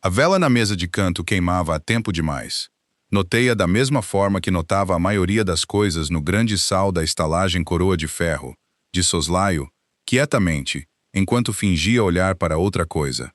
A vela na mesa de canto queimava há tempo demais. Notei-a da mesma forma que notava a maioria das coisas no grande sal da estalagem Coroa de Ferro, de soslaio, quietamente, enquanto fingia olhar para outra coisa.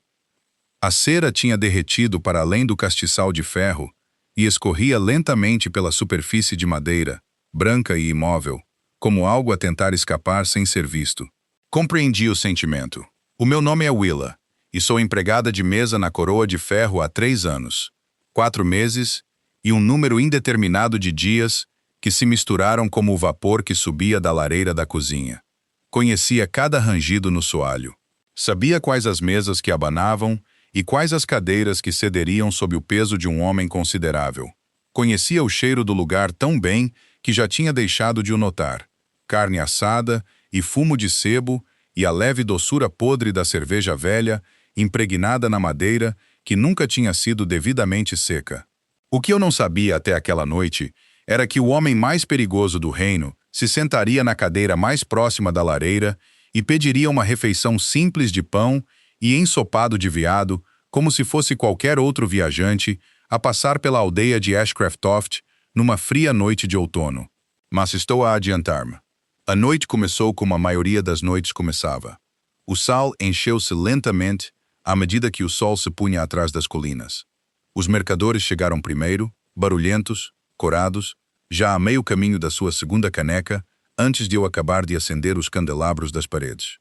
A cera tinha derretido para além do castiçal de ferro e escorria lentamente pela superfície de madeira, branca e imóvel, como algo a tentar escapar sem ser visto. Compreendi o sentimento. O meu nome é Willa, e sou empregada de mesa na Coroa de Ferro há 3 anos, 4 meses e um número indeterminado de dias que se misturaram como o vapor que subia da lareira da cozinha. Conhecia cada rangido no soalho. Sabia quais as mesas que abanavam e quais as cadeiras que cederiam sob o peso de um homem considerável. Conhecia o cheiro do lugar tão bem que já tinha deixado de o notar. Carne assada e fumo de sebo e a leve doçura podre da cerveja velha, impregnada na madeira, que nunca tinha sido devidamente seca. O que eu não sabia até aquela noite era que o homem mais perigoso do reino se sentaria na cadeira mais próxima da lareira e pediria uma refeição simples de pão e ensopado de veado, como se fosse qualquer outro viajante, a passar pela aldeia de Ashcraft numa fria noite de outono. Mas estou a adiantar-me. A noite começou como a maioria das noites começava. O sal encheu-se lentamente à medida que o sol se punha atrás das colinas. Os mercadores chegaram primeiro, barulhentos, corados, já a meio caminho da sua segunda caneca, antes de eu acabar de acender os candelabros das paredes.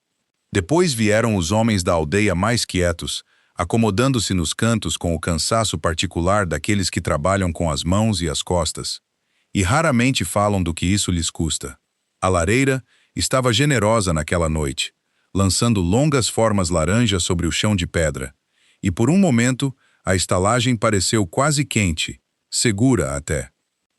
Depois vieram os homens da aldeia mais quietos, acomodando-se nos cantos com o cansaço particular daqueles que trabalham com as mãos e as costas, e raramente falam do que isso lhes custa. A lareira estava generosa naquela noite, lançando longas formas laranjas sobre o chão de pedra, e por um momento a estalagem pareceu quase quente, segura até.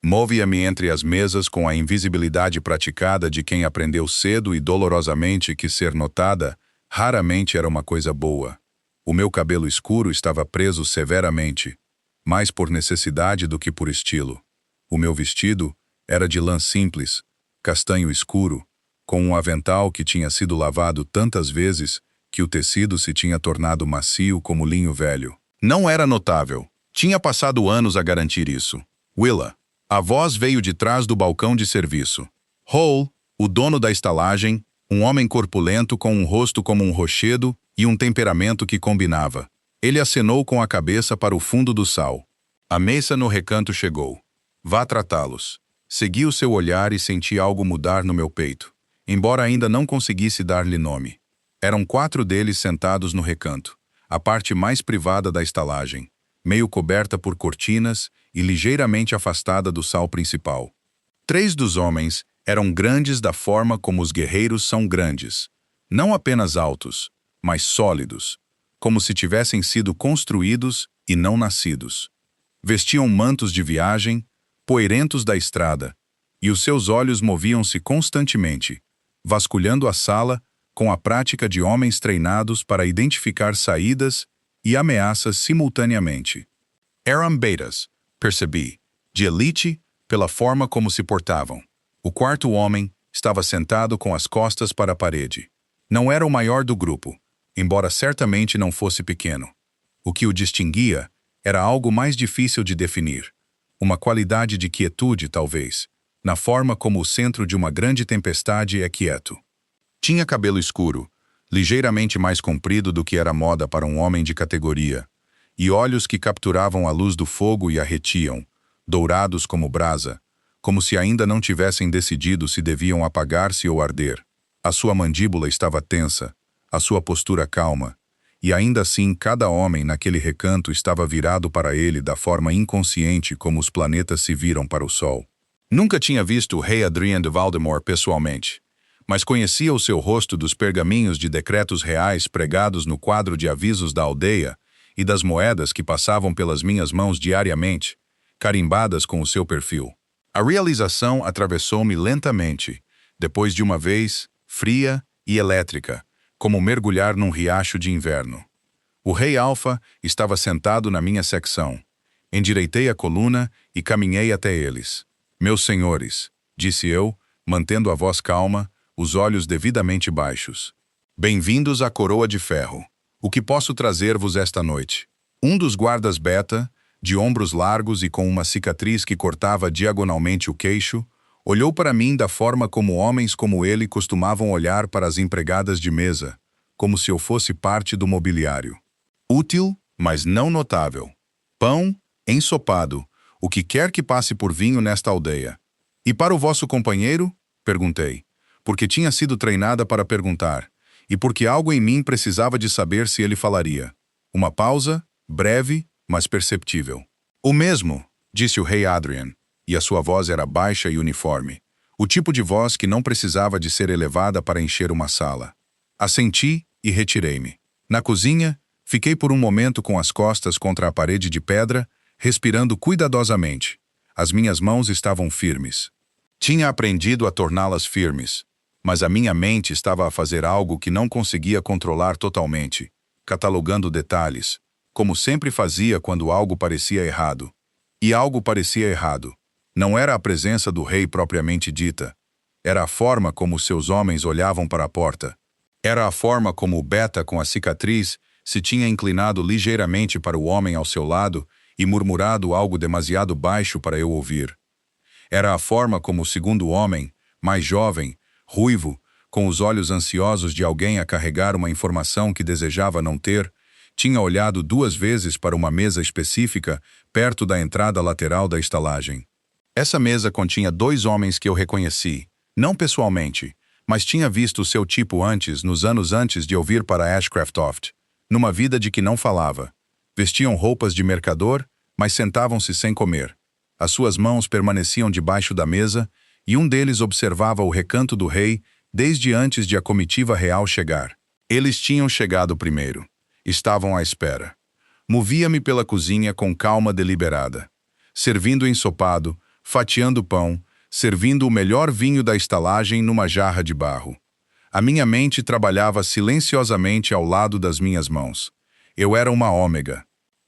Movia-me entre as mesas com a invisibilidade praticada de quem aprendeu cedo e dolorosamente que ser notada raramente era uma coisa boa. O meu cabelo escuro estava preso severamente, mais por necessidade do que por estilo. O meu vestido era de lã simples, castanho escuro, com um avental que tinha sido lavado tantas vezes que o tecido se tinha tornado macio como linho velho. Não era notável. Tinha passado anos a garantir isso. Willa. A voz veio de trás do balcão de serviço. Hall, o dono da estalagem, um homem corpulento com um rosto como um rochedo e um temperamento que combinava. Ele acenou com a cabeça para o fundo do sal. A mesa no recanto chegou. Vá tratá-los. Segui o seu olhar e senti algo mudar no meu peito, embora ainda não conseguisse dar-lhe nome. Eram 4 deles sentados no recanto, a parte mais privada da estalagem, meio coberta por cortinas e ligeiramente afastada do sal principal. 3 dos homens eram grandes da forma como os guerreiros são grandes, não apenas altos, mas sólidos, como se tivessem sido construídos e não nascidos. Vestiam mantos de viagem, poeirentos da estrada, e os seus olhos moviam-se constantemente, vasculhando a sala com a prática de homens treinados para identificar saídas e ameaças simultaneamente. Eram betas, percebi, de elite pela forma como se portavam. O 4º homem estava sentado com as costas para a parede. Não era o maior do grupo, embora certamente não fosse pequeno. O que o distinguia era algo mais difícil de definir. Uma qualidade de quietude, talvez, na forma como o centro de uma grande tempestade é quieto. Tinha cabelo escuro, ligeiramente mais comprido do que era moda para um homem de categoria, e olhos que capturavam a luz do fogo e a retiam, dourados como brasa, como se ainda não tivessem decidido se deviam apagar-se ou arder. A sua mandíbula estava tensa, a sua postura calma, e ainda assim cada homem naquele recanto estava virado para ele da forma inconsciente como os planetas se viram para o Sol. Nunca tinha visto o rei Adrien de Valdemar pessoalmente, mas conhecia o seu rosto dos pergaminhos de decretos reais pregados no quadro de avisos da aldeia e das moedas que passavam pelas minhas mãos diariamente, carimbadas com o seu perfil. A realização atravessou-me lentamente, depois de uma vez, fria e elétrica, como mergulhar num riacho de inverno. O rei Alfa estava sentado na minha secção. Endireitei a coluna e caminhei até eles. Meus senhores, disse eu, mantendo a voz calma, os olhos devidamente baixos. Bem-vindos à Coroa de Ferro. O que posso trazer-vos esta noite? Um dos guardas beta, de ombros largos e com uma cicatriz que cortava diagonalmente o queixo, olhou para mim da forma como homens como ele costumavam olhar para as empregadas de mesa, como se eu fosse parte do mobiliário. Útil, mas não notável. Pão, ensopado, o que quer que passe por vinho nesta aldeia. E para o vosso companheiro? Perguntei, porque tinha sido treinada para perguntar, e porque algo em mim precisava de saber se ele falaria. Uma pausa, breve, mas perceptível. O mesmo, disse o rei Adrian, e a sua voz era baixa e uniforme, o tipo de voz que não precisava de ser elevada para encher uma sala. Assenti e retirei-me. Na cozinha, fiquei por um momento com as costas contra a parede de pedra, respirando cuidadosamente. As minhas mãos estavam firmes. Tinha aprendido a torná-las firmes, mas a minha mente estava a fazer algo que não conseguia controlar totalmente, catalogando detalhes, como sempre fazia quando algo parecia errado. E algo parecia errado. Não era a presença do rei propriamente dita. Era a forma como seus homens olhavam para a porta. Era a forma como o beta com a cicatriz se tinha inclinado ligeiramente para o homem ao seu lado e murmurado algo demasiado baixo para eu ouvir. Era a forma como o segundo homem, mais jovem, ruivo, com os olhos ansiosos de alguém a carregar uma informação que desejava não ter, tinha olhado 2 vezes para uma mesa específica perto da entrada lateral da estalagem. Essa mesa continha 2 homens que eu reconheci, não pessoalmente, mas tinha visto o seu tipo antes, nos anos antes de eu vir para Ashcraft, numa vida de que não falava. Vestiam roupas de mercador, mas sentavam-se sem comer. As suas mãos permaneciam debaixo da mesa, e um deles observava o recanto do rei desde antes de a comitiva real chegar. Eles tinham chegado primeiro. Estavam à espera. Movia-me pela cozinha com calma deliberada, servindo ensopado, fatiando pão, servindo o melhor vinho da estalagem numa jarra de barro. A minha mente trabalhava silenciosamente ao lado das minhas mãos. Eu era uma ômega.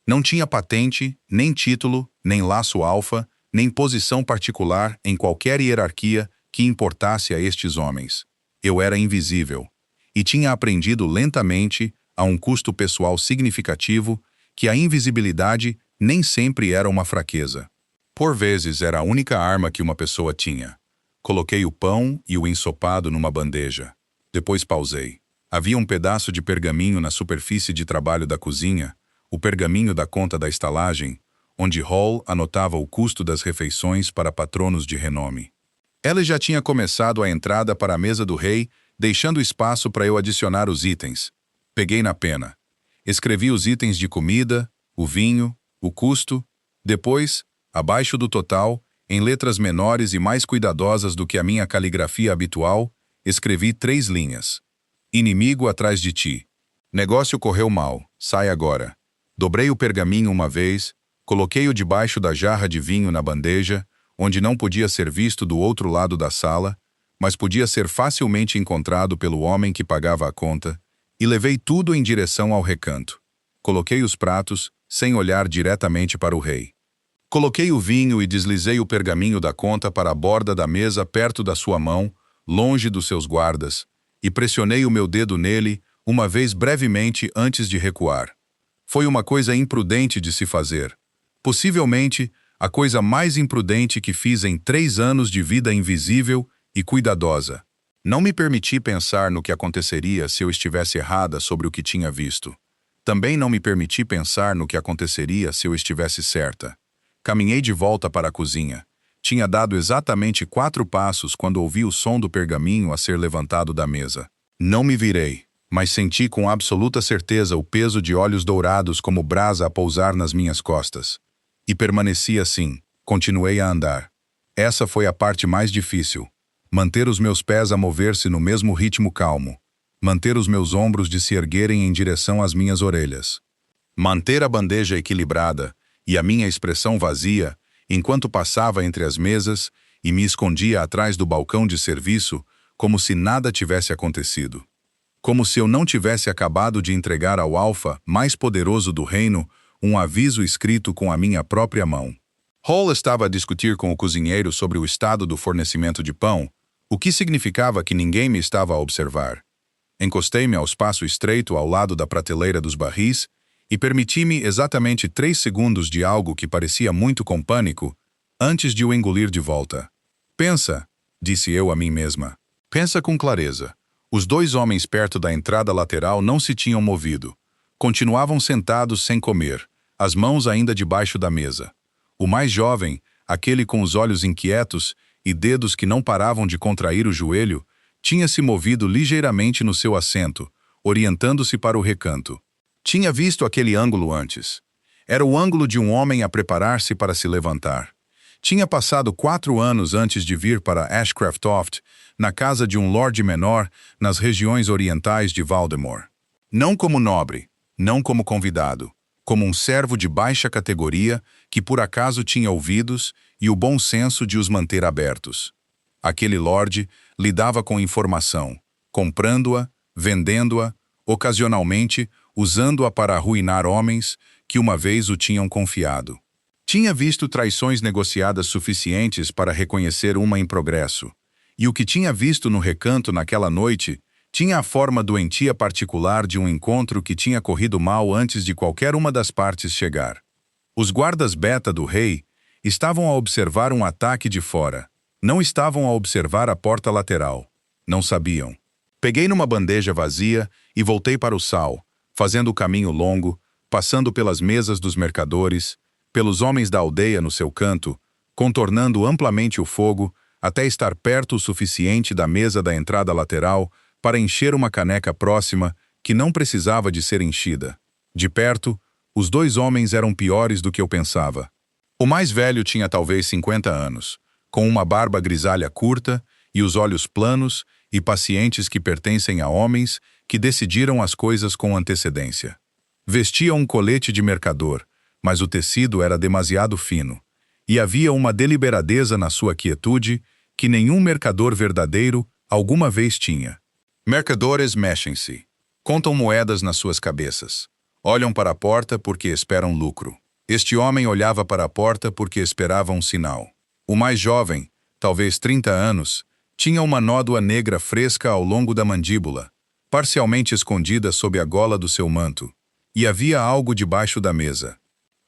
Não tinha patente, nem título, nem laço alfa, nem posição particular em qualquer hierarquia que importasse a estes homens. Eu era invisível. E tinha aprendido lentamente, a um custo pessoal significativo, que a invisibilidade nem sempre era uma fraqueza. Por vezes era a única arma que uma pessoa tinha. Coloquei o pão e o ensopado numa bandeja. Depois pausei. Havia um pedaço de pergaminho na superfície de trabalho da cozinha, o pergaminho da conta da estalagem, onde Hall anotava o custo das refeições para patronos de renome. Ela já tinha começado a entrada para a mesa do rei, deixando espaço para eu adicionar os itens. Peguei na pena. Escrevi os itens de comida, o vinho, o custo. Depois, abaixo do total, em letras menores e mais cuidadosas do que a minha caligrafia habitual, escrevi 3 linhas. Inimigo atrás de ti. Negócio correu mal. Sai agora. Dobrei o pergaminho uma vez, coloquei-o debaixo da jarra de vinho na bandeja, onde não podia ser visto do outro lado da sala, mas podia ser facilmente encontrado pelo homem que pagava a conta, e levei tudo em direção ao recanto. Coloquei os pratos, sem olhar diretamente para o rei. Coloquei o vinho e deslizei o pergaminho da conta para a borda da mesa perto da sua mão, longe dos seus guardas, e pressionei o meu dedo nele uma vez brevemente antes de recuar. Foi uma coisa imprudente de se fazer. Possivelmente, a coisa mais imprudente que fiz em 3 anos de vida invisível e cuidadosa. Não me permiti pensar no que aconteceria se eu estivesse errada sobre o que tinha visto. Também não me permiti pensar no que aconteceria se eu estivesse certa. Caminhei de volta para a cozinha. Tinha dado exatamente 4 passos quando ouvi o som do pergaminho a ser levantado da mesa. Não me virei, mas senti com absoluta certeza o peso de olhos dourados como brasa a pousar nas minhas costas. E permaneci assim, continuei a andar. Essa foi a parte mais difícil. Manter os meus pés a mover-se no mesmo ritmo calmo. Manter os meus ombros de se erguerem em direção às minhas orelhas. Manter a bandeja equilibrada e a minha expressão vazia, enquanto passava entre as mesas e me escondia atrás do balcão de serviço, como se nada tivesse acontecido. Como se eu não tivesse acabado de entregar ao alfa mais poderoso do reino um aviso escrito com a minha própria mão. Hall estava a discutir com o cozinheiro sobre o estado do fornecimento de pão, o que significava que ninguém me estava a observar. Encostei-me ao espaço estreito ao lado da prateleira dos barris e permiti-me exatamente 3 segundos de algo que parecia muito com pânico, antes de o engolir de volta. Pensa, disse eu a mim mesma. Pensa com clareza. Os 2 homens perto da entrada lateral não se tinham movido. Continuavam sentados sem comer, as mãos ainda debaixo da mesa. O mais jovem, aquele com os olhos inquietos e dedos que não paravam de contrair o joelho, tinha se movido ligeiramente no seu assento, orientando-se para o recanto. Tinha visto aquele ângulo antes. Era o ângulo de um homem a preparar-se para se levantar. Tinha passado 4 anos antes de vir para Ashcraft, na casa de um lorde menor nas regiões orientais de Valdemar. Não como nobre, não como convidado, como um servo de baixa categoria que por acaso tinha ouvidos e o bom senso de os manter abertos. Aquele lorde lidava com informação, comprando-a, vendendo-a, ocasionalmente usando-a para arruinar homens que uma vez o tinham confiado. Tinha visto traições negociadas suficientes para reconhecer uma em progresso, e o que tinha visto no recanto naquela noite tinha a forma doentia particular de um encontro que tinha corrido mal antes de qualquer uma das partes chegar. Os guardas beta do rei estavam a observar um ataque de fora. Não estavam a observar a porta lateral. Não sabiam. Peguei numa bandeja vazia e voltei para o sal, fazendo o caminho longo, passando pelas mesas dos mercadores, pelos homens da aldeia no seu canto, contornando amplamente o fogo, até estar perto o suficiente da mesa da entrada lateral para encher uma caneca próxima que não precisava de ser enchida. De perto, os 2 homens eram piores do que eu pensava. O mais velho tinha talvez 50 anos, com uma barba grisalha curta e os olhos planos e pacientes que pertencem a homens que decidiram as coisas com antecedência. Vestia um colete de mercador, mas o tecido era demasiado fino, e havia uma deliberadeza na sua quietude que nenhum mercador verdadeiro alguma vez tinha. Mercadores mexem-se, contam moedas nas suas cabeças, olham para a porta porque esperam lucro. Este homem olhava para a porta porque esperava um sinal. O mais jovem, talvez 30 anos, tinha uma nódoa negra fresca ao longo da mandíbula, parcialmente escondida sob a gola do seu manto, e havia algo debaixo da mesa.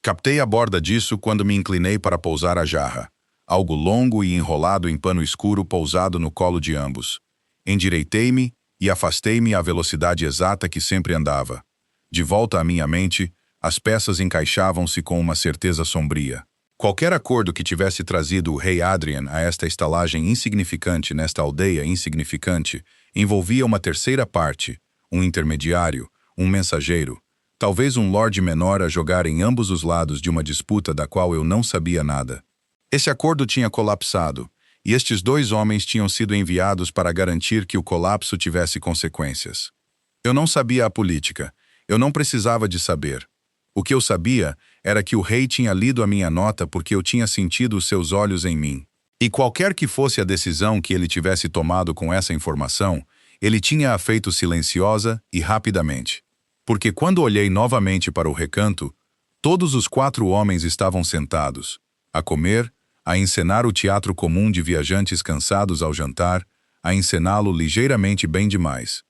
Captei a borda disso quando me inclinei para pousar a jarra, algo longo e enrolado em pano escuro pousado no colo de ambos. Endireitei-me e afastei-me à velocidade exata que sempre andava. De volta à minha mente, as peças encaixavam-se com uma certeza sombria. Qualquer acordo que tivesse trazido o rei Adrian a esta estalagem insignificante nesta aldeia insignificante envolvia uma terceira parte, um intermediário, um mensageiro, talvez um lorde menor a jogar em ambos os lados de uma disputa da qual eu não sabia nada. Esse acordo tinha colapsado, e estes 2 homens tinham sido enviados para garantir que o colapso tivesse consequências. Eu não sabia a política, eu não precisava de saber. O que eu sabia era que o rei tinha lido a minha nota porque eu tinha sentido os seus olhos em mim. E qualquer que fosse a decisão que ele tivesse tomado com essa informação, ele tinha-a feito silenciosa e rapidamente. Porque quando olhei novamente para o recanto, todos os 4 homens estavam sentados, a comer, a encenar o teatro comum de viajantes cansados ao jantar, a encená-lo ligeiramente bem demais.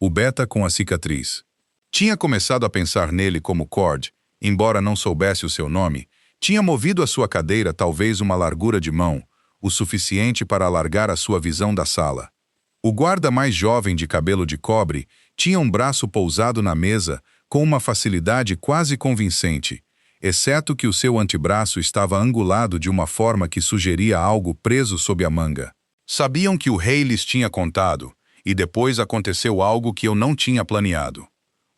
O beta com a cicatriz. Tinha começado a pensar nele como Cord, embora não soubesse o seu nome, tinha movido a sua cadeira talvez uma largura de mão, o suficiente para alargar a sua visão da sala. O guarda mais jovem de cabelo de cobre tinha um braço pousado na mesa com uma facilidade quase convincente, exceto que o seu antebraço estava angulado de uma forma que sugeria algo preso sob a manga. Sabiam que o rei lhes tinha contado, e depois aconteceu algo que eu não tinha planeado.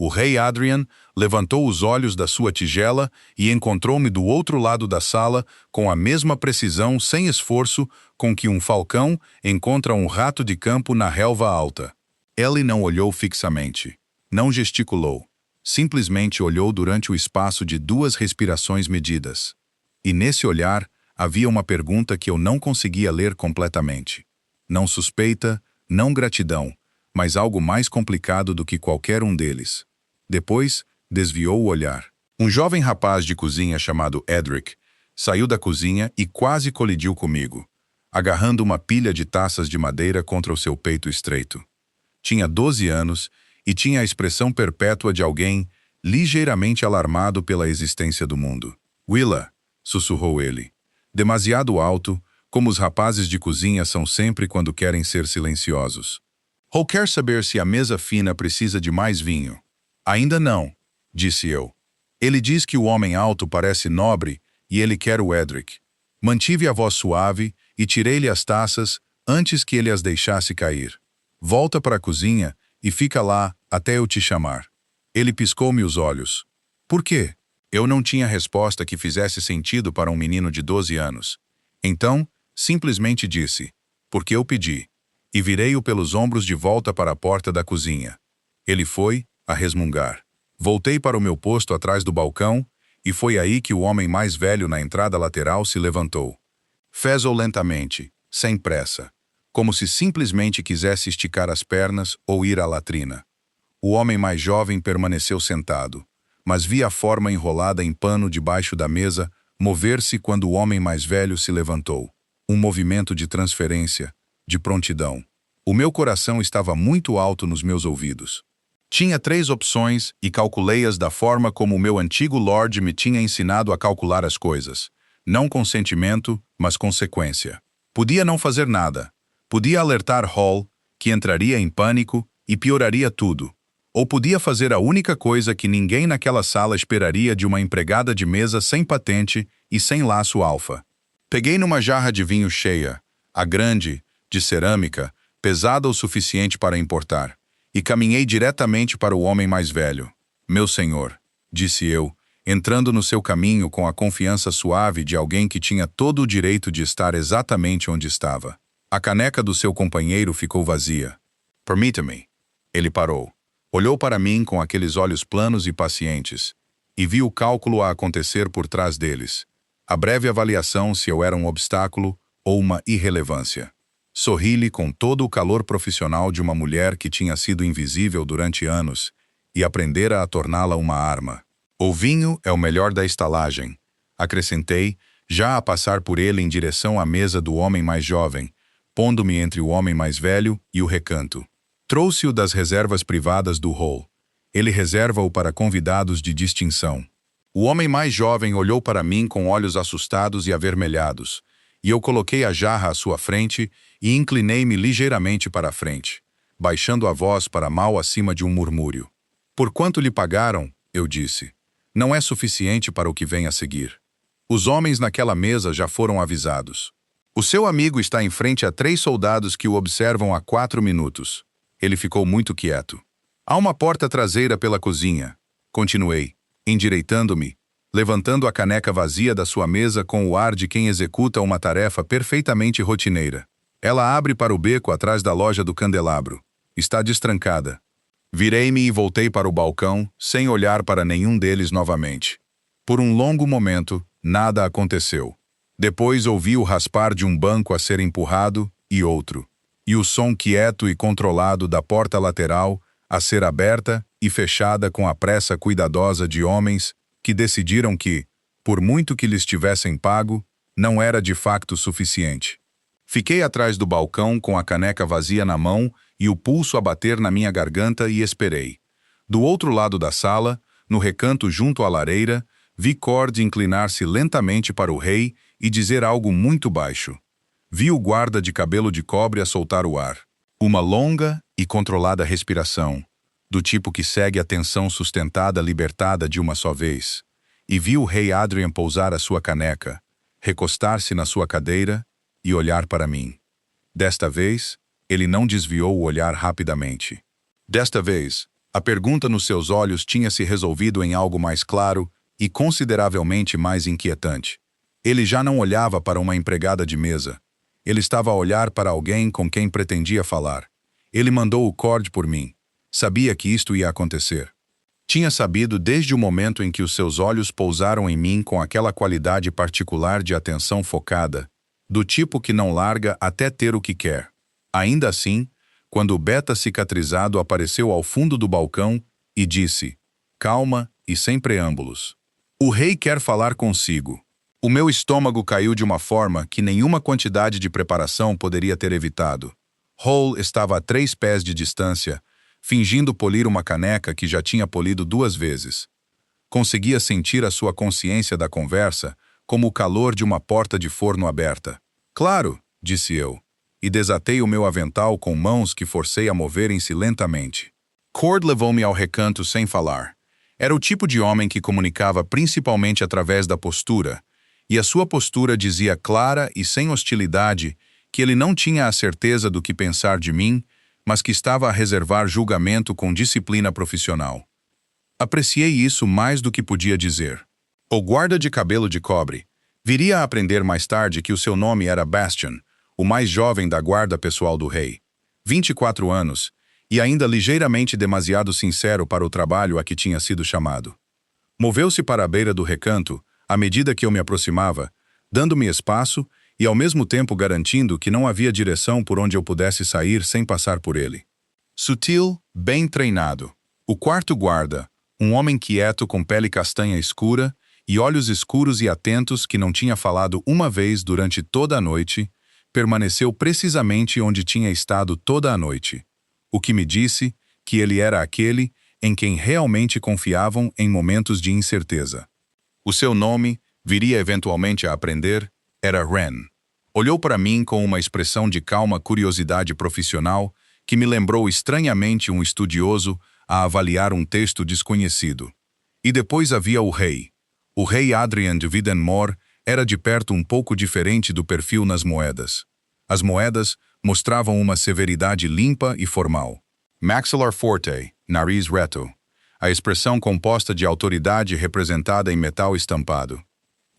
O rei Adrian levantou os olhos da sua tigela e encontrou-me do outro lado da sala com a mesma precisão sem esforço com que um falcão encontra um rato de campo na relva alta. Ele não olhou fixamente, não gesticulou, simplesmente olhou durante o espaço de 2 respirações medidas. E nesse olhar havia uma pergunta que eu não conseguia ler completamente. Não suspeita, não gratidão, mas algo mais complicado do que qualquer um deles. Depois, desviou o olhar. Um jovem rapaz de cozinha chamado Edric saiu da cozinha e quase colidiu comigo, agarrando uma pilha de taças de madeira contra o seu peito estreito. Tinha 12 anos e tinha a expressão perpétua de alguém ligeiramente alarmado pela existência do mundo. Willa, sussurrou ele. Demasiado alto, como os rapazes de cozinha são sempre quando querem ser silenciosos. Hall quer saber se a mesa fina precisa de mais vinho. Ainda não, disse eu. Ele diz que o homem alto parece nobre e ele quer o Edric. Mantive a voz suave e tirei-lhe as taças antes que ele as deixasse cair. Volta para a cozinha e fica lá até eu te chamar. Ele piscou-me os olhos. Por quê? Eu não tinha resposta que fizesse sentido para um menino de 12 anos. Então, simplesmente disse, porque eu pedi, e virei-o pelos ombros de volta para a porta da cozinha. Ele foi, a resmungar. Voltei para o meu posto atrás do balcão, e foi aí que o homem mais velho na entrada lateral se levantou. Fez-o lentamente, sem pressa, como se simplesmente quisesse esticar as pernas ou ir à latrina. O homem mais jovem permaneceu sentado, mas vi a forma enrolada em pano debaixo da mesa mover-se quando o homem mais velho se levantou. Um movimento de transferência, de prontidão. O meu coração estava muito alto nos meus ouvidos. Tinha 3 opções e calculei-as da forma como o meu antigo Lord me tinha ensinado a calcular as coisas. Não com sentimento, mas consequência. Podia não fazer nada. Podia alertar Hall, que entraria em pânico e pioraria tudo. Ou podia fazer a única coisa que ninguém naquela sala esperaria de uma empregada de mesa sem patente e sem laço alfa. Peguei numa jarra de vinho cheia, a grande, de cerâmica, pesada o suficiente para importar, e caminhei diretamente para o homem mais velho. Meu senhor, disse eu, entrando no seu caminho com a confiança suave de alguém que tinha todo o direito de estar exatamente onde estava. A caneca do seu companheiro ficou vazia. Permita-me. Ele parou. Olhou para mim com aqueles olhos planos e pacientes, e viu o cálculo a acontecer por trás deles. A breve avaliação se eu era um obstáculo ou uma irrelevância. Sorri-lhe com todo o calor profissional de uma mulher que tinha sido invisível durante anos e aprendera a torná-la uma arma. O vinho é o melhor da estalagem, acrescentei, já a passar por ele em direção à mesa do homem mais jovem, pondo-me entre o homem mais velho e o recanto. Trouxe-o das reservas privadas do Hall. Ele reserva-o para convidados de distinção. O homem mais jovem olhou para mim com olhos assustados e avermelhados, e eu coloquei a jarra à sua frente e inclinei-me ligeiramente para a frente, baixando a voz para mal acima de um murmúrio. Por quanto lhe pagaram, eu disse, não é suficiente para o que vem a seguir. Os homens naquela mesa já foram avisados. O seu amigo está em frente a 3 soldados que o observam há 4 minutos. Ele ficou muito quieto. Há uma porta traseira pela cozinha. Continuei, endireitando-me, levantando a caneca vazia da sua mesa com o ar de quem executa uma tarefa perfeitamente rotineira. Ela abre para o beco atrás da loja do candelabro. Está destrancada. Virei-me e voltei para o balcão, sem olhar para nenhum deles novamente. Por um longo momento, nada aconteceu. Depois ouvi o raspar de um banco a ser empurrado e outro, e o som quieto e controlado da porta lateral a ser aberta e fechada com a pressa cuidadosa de homens que decidiram que, por muito que lhes tivessem pago, não era de facto suficiente. Fiquei atrás do balcão com a caneca vazia na mão e o pulso a bater na minha garganta e esperei. Do outro lado da sala, no recanto junto à lareira, vi Cord inclinar-se lentamente para o rei e dizer algo muito baixo. Vi o guarda de cabelo de cobre a soltar o ar. Uma longa e controlada respiração, do tipo que segue a tensão sustentada libertada de uma só vez. E vi o rei Adrian pousar a sua caneca, recostar-se na sua cadeira e olhar para mim. Desta vez, ele não desviou o olhar rapidamente. Desta vez, a pergunta nos seus olhos tinha se resolvido em algo mais claro e consideravelmente mais inquietante. Ele já não olhava para uma empregada de mesa. Ele estava a olhar para alguém com quem pretendia falar. Ele mandou o Cord por mim. Sabia que isto ia acontecer. Tinha sabido desde o momento em que os seus olhos pousaram em mim com aquela qualidade particular de atenção focada, do tipo que não larga até ter o que quer. Ainda assim, quando o beta cicatrizado apareceu ao fundo do balcão e disse, calma e sem preâmbulos. O rei quer falar consigo. O meu estômago caiu de uma forma que nenhuma quantidade de preparação poderia ter evitado. Hall estava a 3 pés de distância, fingindo polir uma caneca que já tinha polido 2 vezes. Conseguia sentir a sua consciência da conversa como o calor de uma porta de forno aberta. Claro, disse eu, e desatei o meu avental com mãos que forcei a moverem-se lentamente. Cord levou-me ao recanto sem falar. Era o tipo de homem que comunicava principalmente através da postura, e a sua postura dizia clara e sem hostilidade que ele não tinha a certeza do que pensar de mim, mas que estava a reservar julgamento com disciplina profissional. Apreciei isso mais do que podia dizer. O guarda de cabelo de cobre viria a aprender mais tarde que o seu nome era Bastian, o mais jovem da guarda pessoal do rei. 24 anos, e ainda ligeiramente demasiado sincero para o trabalho a que tinha sido chamado. Moveu-se para a beira do recanto, à medida que eu me aproximava, dando-me espaço e ao mesmo tempo garantindo que não havia direção por onde eu pudesse sair sem passar por ele. Sutil, bem treinado. O quarto guarda, um homem quieto com pele castanha escura e olhos escuros e atentos que não tinha falado uma vez durante toda a noite, permaneceu precisamente onde tinha estado toda a noite, o que me disse que ele era aquele em quem realmente confiavam em momentos de incerteza. O seu nome, viria eventualmente a aprender, era Ren. Olhou para mim com uma expressão de calma curiosidade profissional que me lembrou estranhamente um estudioso a avaliar um texto desconhecido. E depois havia o rei. O rei Adrian de Videnmore era de perto um pouco diferente do perfil nas moedas. As moedas mostravam uma severidade limpa e formal. Maxillar forte, nariz reto. A expressão composta de autoridade representada em metal estampado.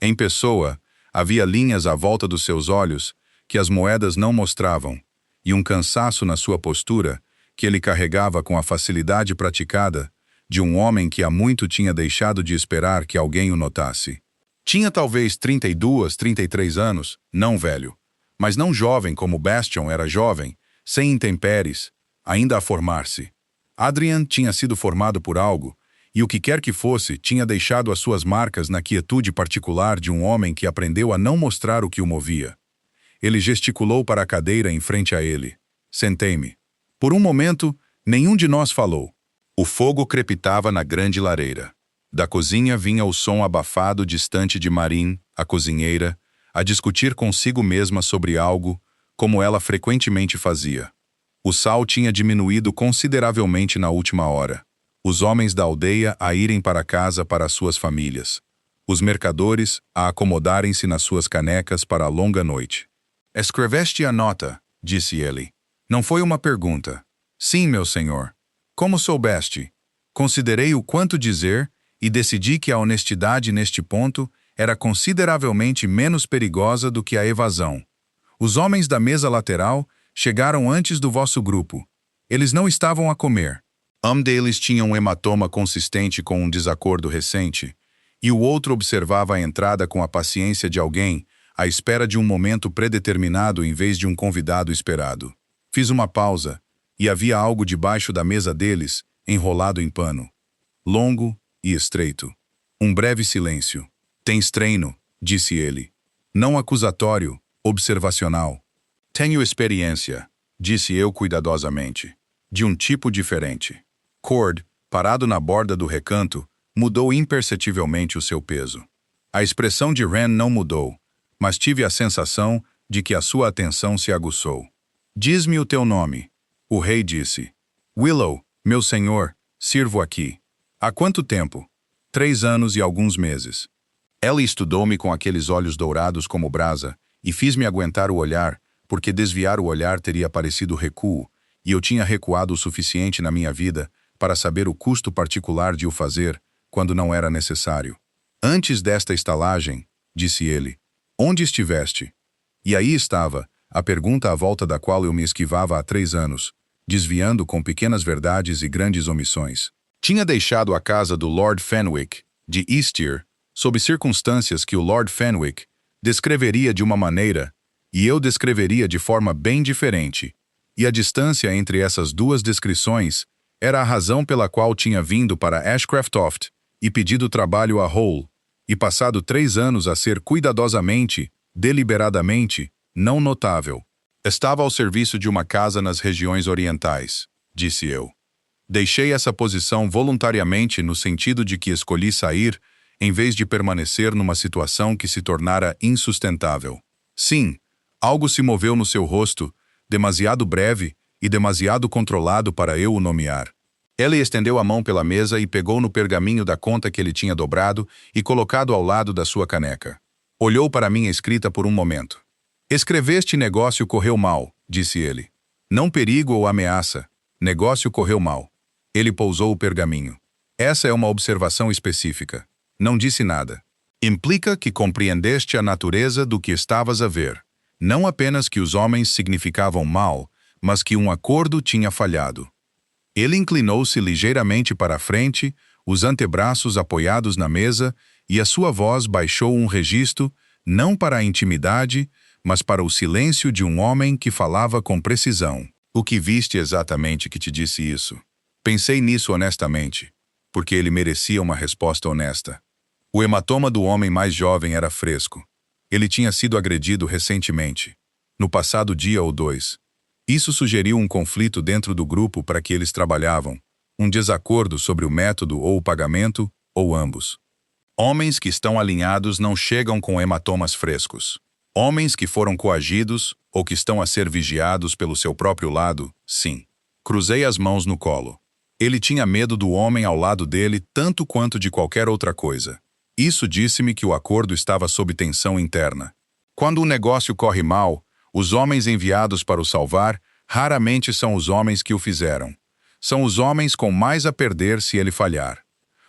Em pessoa, havia linhas à volta dos seus olhos que as moedas não mostravam, e um cansaço na sua postura que ele carregava com a facilidade praticada de um homem que há muito tinha deixado de esperar que alguém o notasse. Tinha talvez 32, 33 anos, não velho, mas não jovem como Bastion era jovem, sem intempéries, ainda a formar-se. Adrian tinha sido formado por algo, e o que quer que fosse tinha deixado as suas marcas na quietude particular de um homem que aprendeu a não mostrar o que o movia. Ele gesticulou para a cadeira em frente a ele. Sentei-me. Por um momento, nenhum de nós falou. O fogo crepitava na grande lareira. Da cozinha vinha o som abafado distante de Marin, a cozinheira, a discutir consigo mesma sobre algo, como ela frequentemente fazia. O sal tinha diminuído consideravelmente na última hora. Os homens da aldeia a irem para casa para as suas famílias. Os mercadores a acomodarem-se nas suas canecas para a longa noite. Escreveste a nota, disse ele. Não foi uma pergunta. Sim, meu senhor. Como soubeste? Considerei o quanto dizer e decidi que a honestidade neste ponto era consideravelmente menos perigosa do que a evasão. Os homens da mesa lateral chegaram antes do vosso grupo. Eles não estavam a comer. Um deles tinha um hematoma consistente com um desacordo recente, e o outro observava a entrada com a paciência de alguém à espera de um momento predeterminado em vez de um convidado esperado. Fiz uma pausa, e havia algo debaixo da mesa deles, enrolado em pano. Longo e estreito. Um breve silêncio. Tens treino, disse ele. Não acusatório, observacional. Tenho experiência, disse eu cuidadosamente, de um tipo diferente. Cord, parado na borda do recanto, mudou imperceptivelmente o seu peso. A expressão de Ren não mudou, mas tive a sensação de que a sua atenção se aguçou. Diz-me o teu nome. O rei disse. Willow, meu senhor, sirvo aqui. Há quanto tempo? 3 anos e alguns meses. Ela estudou-me com aqueles olhos dourados como brasa e fiz-me aguentar o olhar, porque desviar o olhar teria parecido recuo, e eu tinha recuado o suficiente na minha vida para saber o custo particular de o fazer quando não era necessário. Antes desta estalagem, disse ele, onde estiveste? E aí estava, a pergunta à volta da qual eu me esquivava há 3 anos, desviando com pequenas verdades e grandes omissões. Tinha deixado a casa do Lord Fenwick, de Eastyr, sob circunstâncias que o Lord Fenwick descreveria de uma maneira e eu descreveria de forma bem diferente, e a distância entre essas duas descrições era a razão pela qual tinha vindo para Ashcraftoft e pedido trabalho a Hole, e passado 3 anos a ser cuidadosamente, deliberadamente, não notável. Estava ao serviço de uma casa nas regiões orientais, disse eu. Deixei essa posição voluntariamente no sentido de que escolhi sair, em vez de permanecer numa situação que se tornara insustentável. Sim, algo se moveu no seu rosto, demasiado breve e demasiado controlado para eu o nomear. Ele estendeu a mão pela mesa e pegou no pergaminho da conta que ele tinha dobrado e colocado ao lado da sua caneca. Olhou para minha escrita por um momento. Escreveste negócio correu mal, disse ele. Não perigo ou ameaça. Negócio correu mal. Ele pousou o pergaminho. Essa é uma observação específica. Não disse nada. Implica que compreendeste a natureza do que estavas a ver. Não apenas que os homens significavam mal, mas que um acordo tinha falhado. Ele inclinou-se ligeiramente para a frente, os antebraços apoiados na mesa, e a sua voz baixou um registro, não para a intimidade, mas para o silêncio de um homem que falava com precisão. O que viste exatamente que te disse isso? Pensei nisso honestamente, porque ele merecia uma resposta honesta. O hematoma do homem mais jovem era fresco. Ele tinha sido agredido recentemente, no passado dia ou dois. Isso sugeriu um conflito dentro do grupo para que eles trabalhavam, um desacordo sobre o método ou o pagamento, ou ambos. Homens que estão alinhados não chegam com hematomas frescos. Homens que foram coagidos ou que estão a ser vigiados pelo seu próprio lado, sim. Cruzei as mãos no colo. Ele tinha medo do homem ao lado dele tanto quanto de qualquer outra coisa. Isso disse-me que o acordo estava sob tensão interna. Quando um negócio corre mal, os homens enviados para o salvar raramente são os homens que o fizeram. São os homens com mais a perder se ele falhar.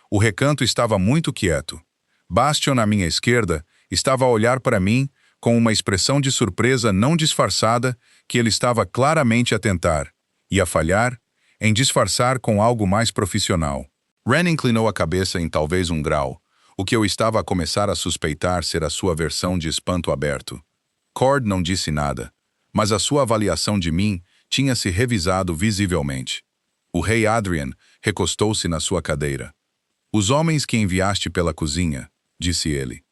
O recanto estava muito quieto. Bastion, à minha esquerda, estava a olhar para mim com uma expressão de surpresa não disfarçada que ele estava claramente a tentar, e a falhar, em disfarçar com algo mais profissional. Ren inclinou a cabeça em talvez um grau, o que eu estava a começar a suspeitar ser a sua versão de espanto aberto. Cord não disse nada, mas a sua avaliação de mim tinha se revisado visivelmente. O rei Adrian recostou-se na sua cadeira. Os homens que enviaste pela cozinha, disse ele.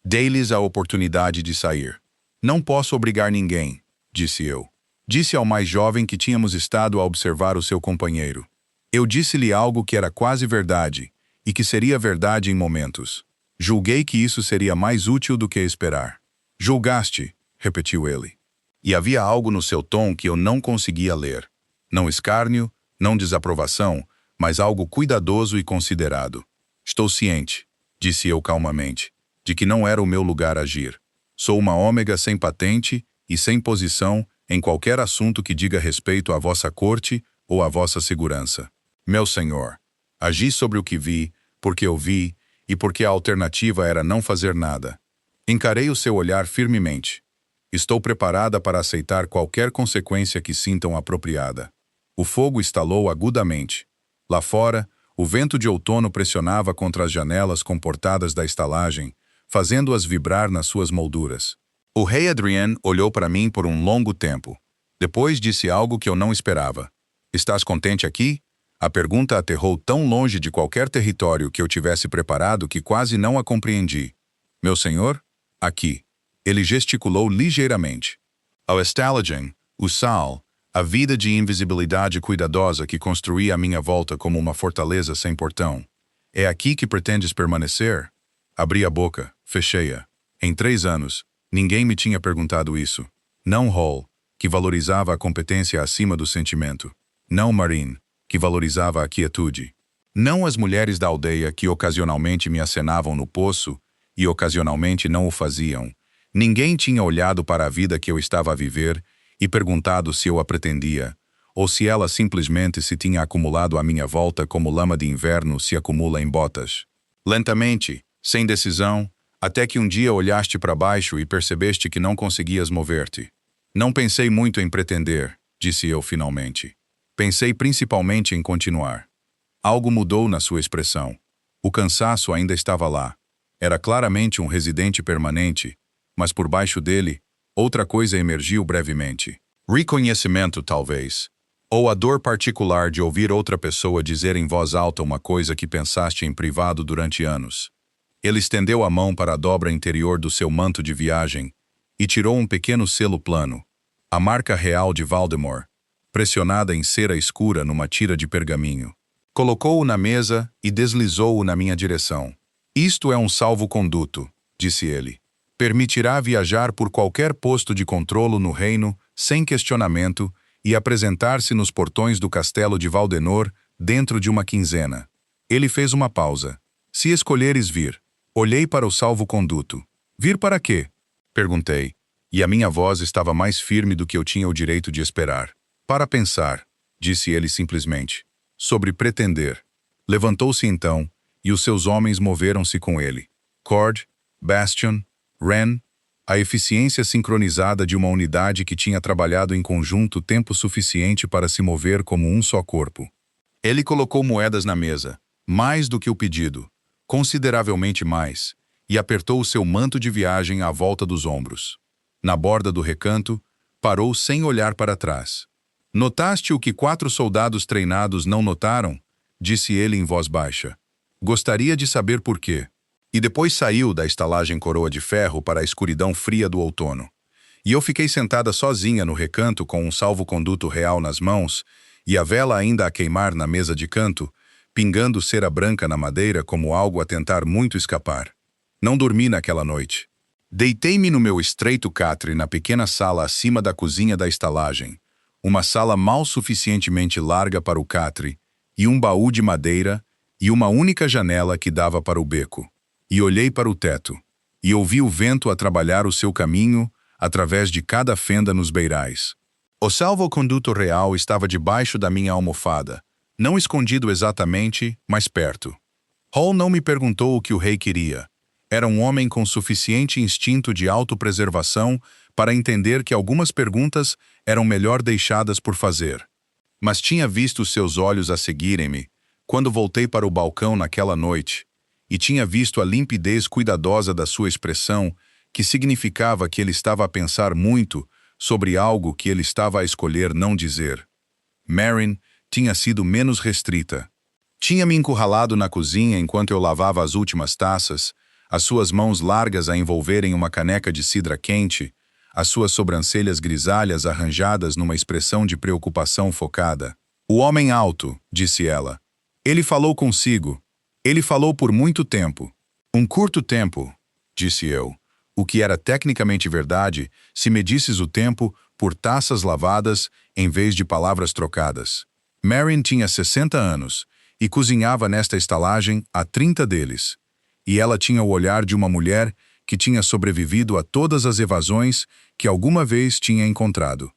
Dei-lhes a oportunidade de sair. Não posso obrigar ninguém, disse eu. Disse ao mais jovem que tínhamos estado a observar o seu companheiro. Eu disse-lhe algo que era quase verdade, e que seria verdade em momentos. Julguei que isso seria mais útil do que esperar. Julgaste, repetiu ele. E havia algo no seu tom que eu não conseguia ler. Não escárnio, não desaprovação, mas algo cuidadoso e considerado. Estou ciente, disse eu calmamente, de que não era o meu lugar agir. Sou uma ômega sem patente e sem posição em qualquer assunto que diga respeito à vossa corte ou à vossa segurança. Meu senhor, agi sobre o que vi, porque eu vi, e porque a alternativa era não fazer nada. Encarei o seu olhar firmemente. Estou preparada para aceitar qualquer consequência que sintam apropriada. O fogo estalou agudamente. Lá fora, o vento de outono pressionava contra as janelas comportadas da estalagem, fazendo-as vibrar nas suas molduras. O rei Adrian olhou para mim por um longo tempo. Depois disse algo que eu não esperava. Estás contente aqui? A pergunta aterrou tão longe de qualquer território que eu tivesse preparado que quase não a compreendi. Meu senhor? Aqui. Ele gesticulou ligeiramente. Ao Estalagen, o sal, a vida de invisibilidade cuidadosa que construí à minha volta como uma fortaleza sem portão. É aqui que pretendes permanecer? Abri a boca, fechei-a. Em 3 anos, ninguém me tinha perguntado isso. Não Hall, que valorizava a competência acima do sentimento. Não Marine, que valorizava a quietude. Não as mulheres da aldeia que ocasionalmente me acenavam no poço e ocasionalmente não o faziam. Ninguém tinha olhado para a vida que eu estava a viver e perguntado se eu a pretendia, ou se ela simplesmente se tinha acumulado à minha volta como lama de inverno se acumula em botas. Lentamente, sem decisão, até que um dia olhaste para baixo e percebeste que não conseguias mover-te. Não pensei muito em pretender, disse eu finalmente. Pensei principalmente em continuar. Algo mudou na sua expressão. O cansaço ainda estava lá. Era claramente um residente permanente, mas por baixo dele, outra coisa emergiu brevemente. Reconhecimento, talvez. Ou a dor particular de ouvir outra pessoa dizer em voz alta uma coisa que pensaste em privado durante anos. Ele estendeu a mão para a dobra interior do seu manto de viagem e tirou um pequeno selo plano, a marca real de Valdemar, pressionada em cera escura numa tira de pergaminho. Colocou-o na mesa e deslizou-o na minha direção. Isto é um salvo-conduto, disse ele. Permitirá viajar por qualquer posto de controlo no reino, sem questionamento, e apresentar-se nos portões do castelo de Valdenor dentro de uma quinzena. Ele fez uma pausa. Se escolheres vir. Olhei para o salvo-conduto. Vir para quê? Perguntei. E a minha voz estava mais firme do que eu tinha o direito de esperar. Para pensar, disse ele simplesmente. Sobre pretender. Levantou-se então, e os seus homens moveram-se com ele. Cord, Bastion, Ren, a eficiência sincronizada de uma unidade que tinha trabalhado em conjunto tempo suficiente para se mover como um só corpo. Ele colocou moedas na mesa, mais do que o pedido, consideravelmente mais, e apertou o seu manto de viagem à volta dos ombros. Na borda do recanto, parou sem olhar para trás. Notaste o que 4 soldados treinados não notaram? Disse ele em voz baixa. Gostaria de saber por quê. E depois saiu da estalagem Coroa de Ferro para a escuridão fria do outono. E eu fiquei sentada sozinha no recanto com um salvo-conduto real nas mãos e a vela ainda a queimar na mesa de canto, pingando cera branca na madeira como algo a tentar muito escapar. Não dormi naquela noite. Deitei-me no meu estreito catre na pequena sala acima da cozinha da estalagem, uma sala mal suficientemente larga para o catre, e um baú de madeira, e uma única janela que dava para o beco. E olhei para o teto, e ouvi o vento a trabalhar o seu caminho através de cada fenda nos beirais. O salvo-conduto real estava debaixo da minha almofada, não escondido exatamente, mas perto. Hall não me perguntou o que o rei queria. Era um homem com suficiente instinto de autopreservação para entender que algumas perguntas eram melhor deixadas por fazer. Mas tinha visto seus olhos a seguirem-me quando voltei para o balcão naquela noite, e tinha visto a limpidez cuidadosa da sua expressão, que significava que ele estava a pensar muito sobre algo que ele estava a escolher não dizer. Meryn tinha sido menos restrita. Tinha me encurralado na cozinha enquanto eu lavava as últimas taças, as suas mãos largas a envolverem uma caneca de cidra quente, as suas sobrancelhas grisalhas arranjadas numa expressão de preocupação focada. O homem alto, disse ela. Ele falou consigo. Ele falou por muito tempo. Um curto tempo, disse eu, o que era tecnicamente verdade se medisses o tempo por taças lavadas em vez de palavras trocadas. Meryn tinha 60 anos e cozinhava nesta estalagem há 30 deles. E ela tinha o olhar de uma mulher que tinha sobrevivido a todas as evasões que alguma vez tinha encontrado.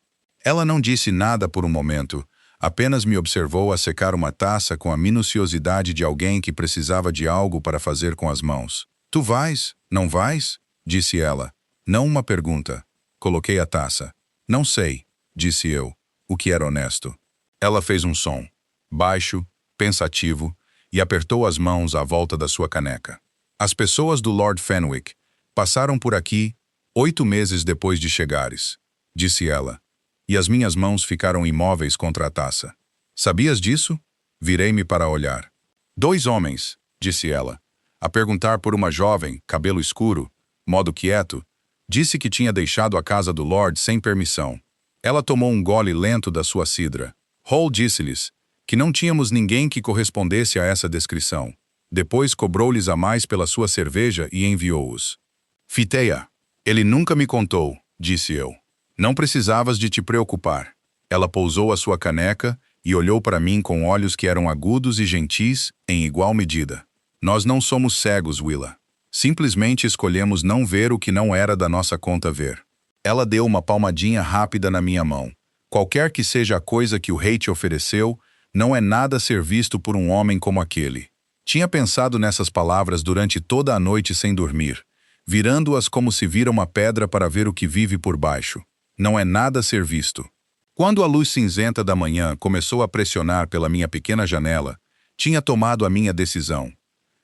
Ela não disse nada por um momento, apenas me observou a secar uma taça com a minuciosidade de alguém que precisava de algo para fazer com as mãos. Tu vais? Não vais? Disse ela. Não uma pergunta. Coloquei a taça. Não sei, disse eu, o que era honesto. Ela fez um som, baixo, pensativo, e apertou as mãos à volta da sua caneca. As pessoas do Lord Fenwick passaram por aqui 8 meses depois de chegares, disse ela, e as minhas mãos ficaram imóveis contra a taça. Sabias disso? Virei-me para olhar. 2 homens, disse ela, a perguntar por uma jovem, cabelo escuro, modo quieto, disse que tinha deixado a casa do Lord sem permissão. Ela tomou um gole lento da sua cidra. Hall disse-lhes que não tínhamos ninguém que correspondesse a essa descrição. Depois cobrou-lhes a mais pela sua cerveja e enviou-os. Fitei-a. Ele nunca me contou, disse eu. Não precisavas de te preocupar. Ela pousou a sua caneca e olhou para mim com olhos que eram agudos e gentis em igual medida. Nós não somos cegos, Willa. Simplesmente escolhemos não ver o que não era da nossa conta ver. Ela deu uma palmadinha rápida na minha mão. Qualquer que seja a coisa que o rei te ofereceu, não é nada a ser visto por um homem como aquele. Tinha pensado nessas palavras durante toda a noite sem dormir, virando-as como se vira uma pedra para ver o que vive por baixo. Não é nada a ser visto. Quando a luz cinzenta da manhã começou a pressionar pela minha pequena janela, tinha tomado a minha decisão.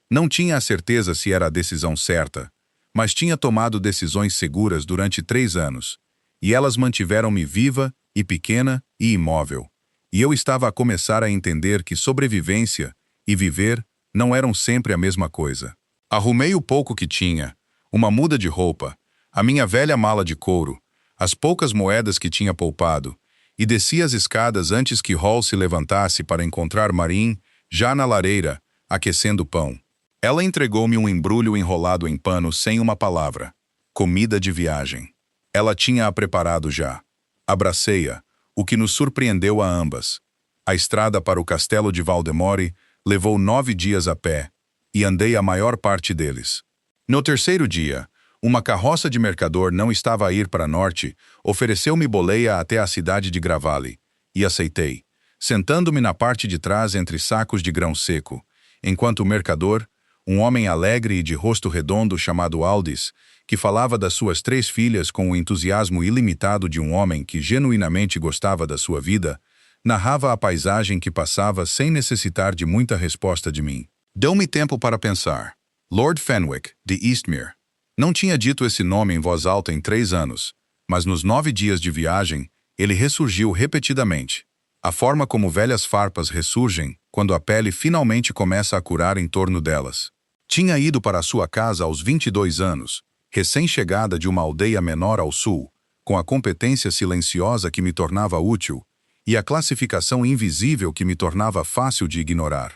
Não tinha a certeza se era a decisão certa, mas tinha tomado decisões seguras durante 3 anos, e elas mantiveram-me viva e pequena e imóvel. E eu estava a começar a entender que sobrevivência e viver não eram sempre a mesma coisa. Arrumei o pouco que tinha, uma muda de roupa, a minha velha mala de couro, as poucas moedas que tinha poupado, e desci as escadas antes que Hall se levantasse para encontrar Marin, já na lareira, aquecendo o pão. Ela entregou-me um embrulho enrolado em pano sem uma palavra. Comida de viagem. Ela tinha-a preparado já. Abracei-a, o que nos surpreendeu a ambas. A estrada para o castelo de Valdemore levou 9 dias a pé, e andei a maior parte deles. No terceiro dia, uma carroça de mercador não estava a ir para norte, ofereceu-me boleia até a cidade de Gravale, e aceitei, sentando-me na parte de trás entre sacos de grão seco, enquanto o mercador, um homem alegre e de rosto redondo chamado Aldis, que falava das suas 3 filhas com o entusiasmo ilimitado de um homem que genuinamente gostava da sua vida, narrava a paisagem que passava sem necessitar de muita resposta de mim. Deu-me tempo para pensar. Lord Fenwick, de Eastmere. Não tinha dito esse nome em voz alta em 3 anos, mas nos 9 dias de viagem, ele ressurgiu repetidamente. A forma como velhas farpas ressurgem quando a pele finalmente começa a curar em torno delas. Tinha ido para a sua casa aos 22 anos, recém-chegada de uma aldeia menor ao sul, com a competência silenciosa que me tornava útil e a classificação invisível que me tornava fácil de ignorar.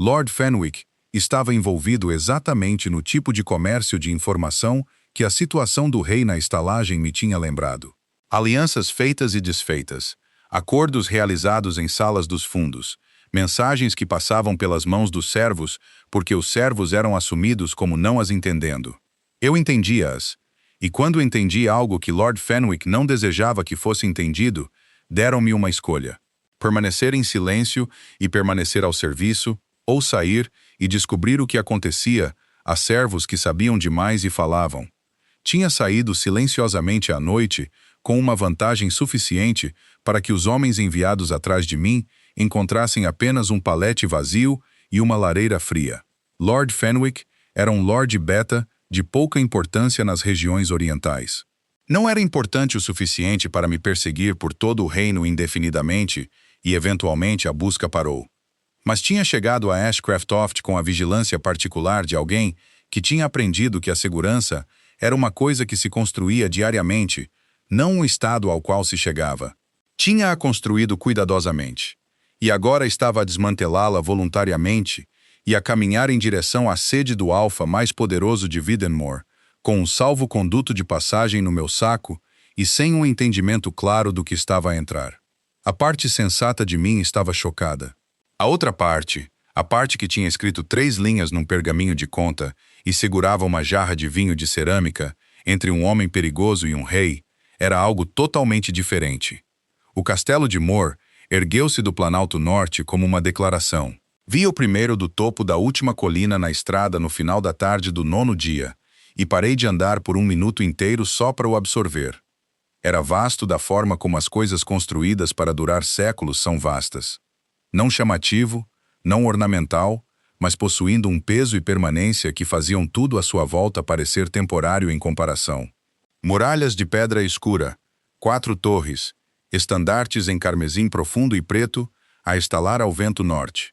Lord Fenwick estava envolvido exatamente no tipo de comércio de informação que a situação do rei na estalagem me tinha lembrado. Alianças feitas e desfeitas, acordos realizados em salas dos fundos, mensagens que passavam pelas mãos dos servos porque os servos eram assumidos como não as entendendo. Eu entendia-as, e quando entendi algo que Lord Fenwick não desejava que fosse entendido, deram-me uma escolha: permanecer em silêncio e permanecer ao serviço, ou sair e descobrir o que acontecia a servos que sabiam demais e falavam. Tinha saído silenciosamente à noite, com uma vantagem suficiente para que os homens enviados atrás de mim encontrassem apenas um palete vazio e uma lareira fria. Lord Fenwick era um Lord Beta de pouca importância nas regiões orientais. Não era importante o suficiente para me perseguir por todo o reino indefinidamente e, eventualmente, a busca parou. Mas tinha chegado a Ashcraft com a vigilância particular de alguém que tinha aprendido que a segurança era uma coisa que se construía diariamente, não um estado ao qual se chegava. Tinha-a construído cuidadosamente, e agora estava a desmantelá-la voluntariamente e a caminhar em direção à sede do alfa mais poderoso de Videnmore, com um salvo-conduto de passagem no meu saco e sem um entendimento claro do que estava a entrar. A parte sensata de mim estava chocada. A outra parte, a parte que tinha escrito 3 linhas num pergaminho de conta e segurava uma jarra de vinho de cerâmica, entre um homem perigoso e um rei, era algo totalmente diferente. O castelo de Moor ergueu-se do Planalto Norte como uma declaração. Vi o primeiro do topo da última colina na estrada no final da tarde do 9º dia, e parei de andar por 1 minuto inteiro só para o absorver. Era vasto da forma como as coisas construídas para durar séculos são vastas. Não chamativo, não ornamental, mas possuindo um peso e permanência que faziam tudo à sua volta parecer temporário em comparação. Muralhas de pedra escura, 4 torres, estandartes em carmesim profundo e preto, a estalar ao vento norte.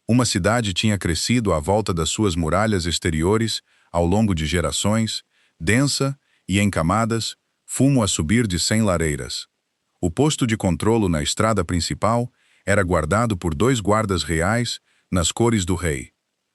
Uma cidade tinha crescido à volta das suas muralhas exteriores, ao longo de gerações, densa e em camadas, fumo a subir de 100 lareiras. O posto de controlo na estrada principal era guardado por 2 guardas reais, nas cores do rei.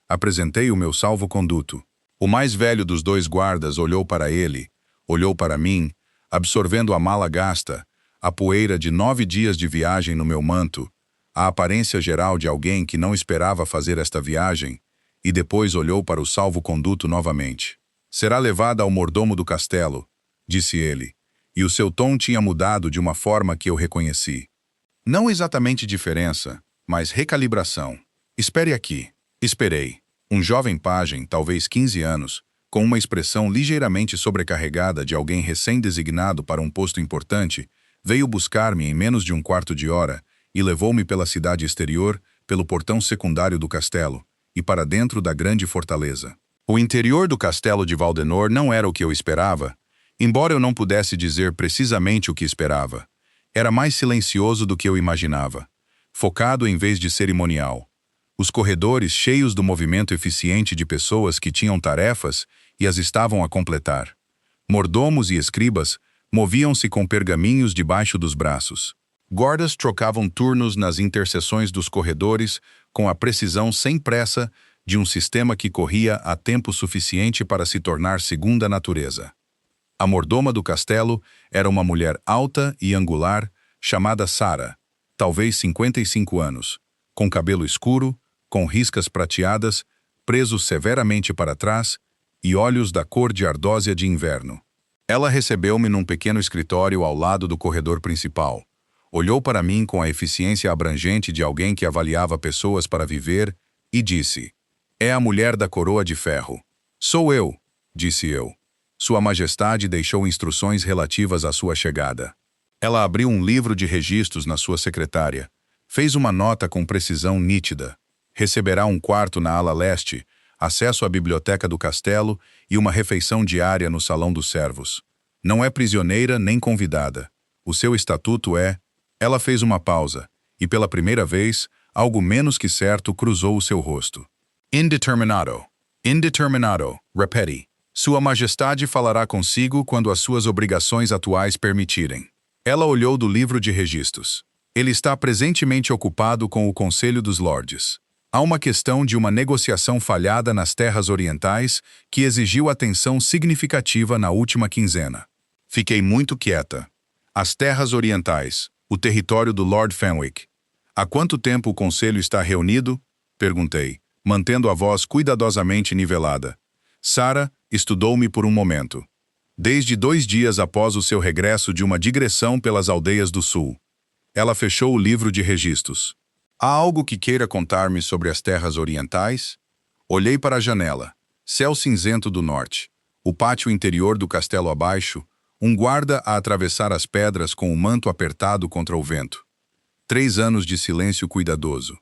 Apresentei o meu salvo-conduto. O mais velho dos 2 guardas olhou para ele, olhou para mim, absorvendo a mala gasta, a poeira de 9 dias de viagem no meu manto, a aparência geral de alguém que não esperava fazer esta viagem, e depois olhou para o salvo-conduto novamente. Será levada ao mordomo do castelo, disse ele, e o seu tom tinha mudado de uma forma que eu reconheci. Não exatamente diferença, mas recalibração. Espere aqui. Esperei. Um jovem pajem, talvez 15 anos, com uma expressão ligeiramente sobrecarregada de alguém recém-designado para um posto importante, veio buscar-me em menos de 1/4 de hora e levou-me pela cidade exterior, pelo portão secundário do castelo, e para dentro da grande fortaleza. O interior do castelo de Valdenor não era o que eu esperava, embora eu não pudesse dizer precisamente o que esperava. Era mais silencioso do que eu imaginava, focado em vez de cerimonial. Os corredores cheios do movimento eficiente de pessoas que tinham tarefas e as estavam a completar. Mordomos e escribas moviam-se com pergaminhos debaixo dos braços. Guardas trocavam turnos nas interseções dos corredores com a precisão sem pressa de um sistema que corria a tempo suficiente para se tornar segunda natureza. A mordoma do castelo era uma mulher alta e angular, chamada Sarah, talvez 55 anos, com cabelo escuro, com riscas prateadas, presos severamente para trás, e olhos da cor de ardósia de inverno. Ela recebeu-me num pequeno escritório ao lado do corredor principal. Olhou para mim com a eficiência abrangente de alguém que avaliava pessoas para viver e disse: "É a mulher da coroa de ferro." "Sou eu", disse eu. Sua Majestade deixou instruções relativas à sua chegada. Ela abriu um livro de registros na sua secretária. Fez uma nota com precisão nítida. Receberá um quarto na ala leste, acesso à biblioteca do castelo e uma refeição diária no salão dos servos. Não é prisioneira nem convidada. O seu estatuto é... Ela fez uma pausa, e pela primeira vez, algo menos que certo cruzou o seu rosto. Indeterminado. Indeterminado. Repete. Sua Majestade falará consigo quando as suas obrigações atuais permitirem. Ela olhou do livro de registros. Ele está presentemente ocupado com o Conselho dos Lordes. Há uma questão de uma negociação falhada nas terras orientais que exigiu atenção significativa na última quinzena. Fiquei muito quieta. As terras orientais, o território do Lord Fenwick. Há quanto tempo o Conselho está reunido? Perguntei, mantendo a voz cuidadosamente nivelada. Sarah estudou-me por um momento. Desde 2 dias após o seu regresso de uma digressão pelas aldeias do sul. Ela fechou o livro de registros. Há algo que queira contar-me sobre as terras orientais? Olhei para a janela. Céu cinzento do norte. O pátio interior do castelo abaixo. Um guarda a atravessar as pedras com o manto apertado contra o vento. 3 anos de silêncio cuidadoso.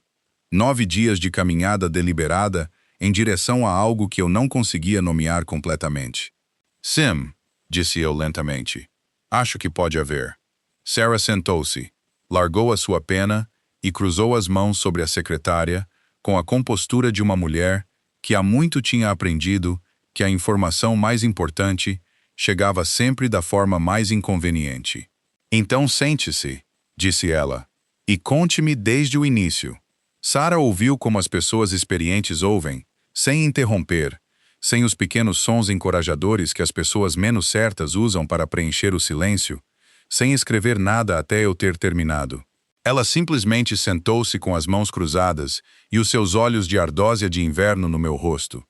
9 dias de caminhada deliberada em direção a algo que eu não conseguia nomear completamente. Sim, disse eu lentamente. Acho que pode haver. Sarah sentou-se, largou a sua pena e cruzou as mãos sobre a secretária com a compostura de uma mulher que há muito tinha aprendido que a informação mais importante chegava sempre da forma mais inconveniente. Então sente-se, disse ela, e conte-me desde o início. Sarah ouviu como as pessoas experientes ouvem, sem interromper, sem os pequenos sons encorajadores que as pessoas menos certas usam para preencher o silêncio, sem escrever nada até eu ter terminado. Ela simplesmente sentou-se com as mãos cruzadas e os seus olhos de ardósia de inverno no meu rosto.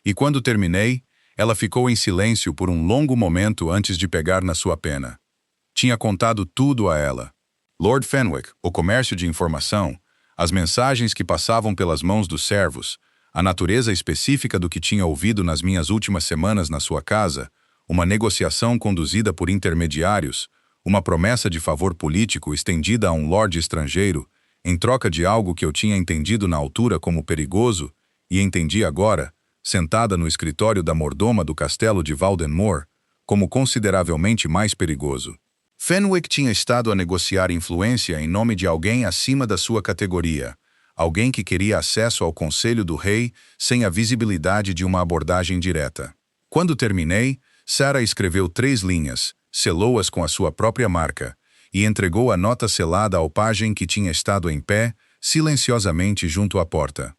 E quando terminei, ela ficou em silêncio por um longo momento antes de pegar na sua pena. Tinha contado tudo a ela. Lord Fenwick, o comércio de informação, as mensagens que passavam pelas mãos dos servos, a natureza específica do que tinha ouvido nas minhas últimas semanas na sua casa, uma negociação conduzida por intermediários, uma promessa de favor político estendida a um lorde estrangeiro, em troca de algo que eu tinha entendido na altura como perigoso, e entendi agora, sentada no escritório da mordoma do castelo de Valdenmoor, como consideravelmente mais perigoso. Fenwick tinha estado a negociar influência em nome de alguém acima da sua categoria, alguém que queria acesso ao conselho do rei sem a visibilidade de uma abordagem direta. Quando terminei, Sarah escreveu 3 linhas, selou-as com a sua própria marca e entregou a nota selada ao pajem que tinha estado em pé, silenciosamente junto à porta.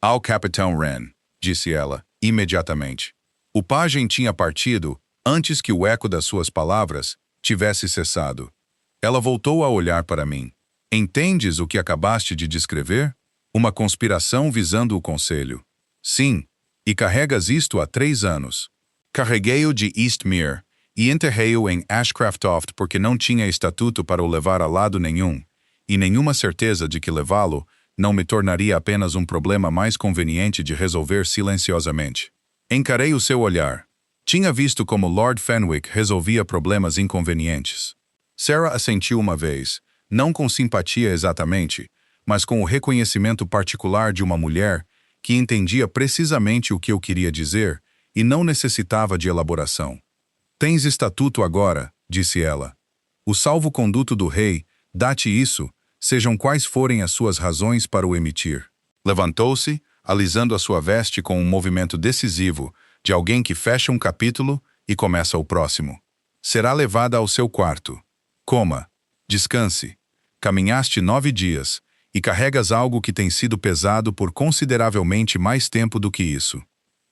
"Ao Capitão Wren", disse ela, imediatamente. O pajem tinha partido antes que o eco das suas palavras tivesse cessado. Ela voltou a olhar para mim. "Entendes o que acabaste de descrever? Uma conspiração visando o conselho." "Sim, e carregas isto há 3 anos." "Carreguei-o de Eastmere e enterrei-o em Ashcraftoft porque não tinha estatuto para o levar a lado nenhum, e nenhuma certeza de que levá-lo não me tornaria apenas um problema mais conveniente de resolver silenciosamente." Encarei o seu olhar. Tinha visto como Lord Fenwick resolvia problemas inconvenientes. Sarah assentiu uma vez, não com simpatia exatamente, mas com o reconhecimento particular de uma mulher que entendia precisamente o que eu queria dizer e não necessitava de elaboração. "Tens estatuto agora", disse ela. "O salvo-conduto do rei, dá-te isso, sejam quais forem as suas razões para o emitir." Levantou-se, alisando a sua veste com um movimento decisivo de alguém que fecha um capítulo e começa o próximo. "Será levada ao seu quarto. Coma. Descanse. Caminhaste 9 dias, e carregas algo que tem sido pesado por consideravelmente mais tempo do que isso.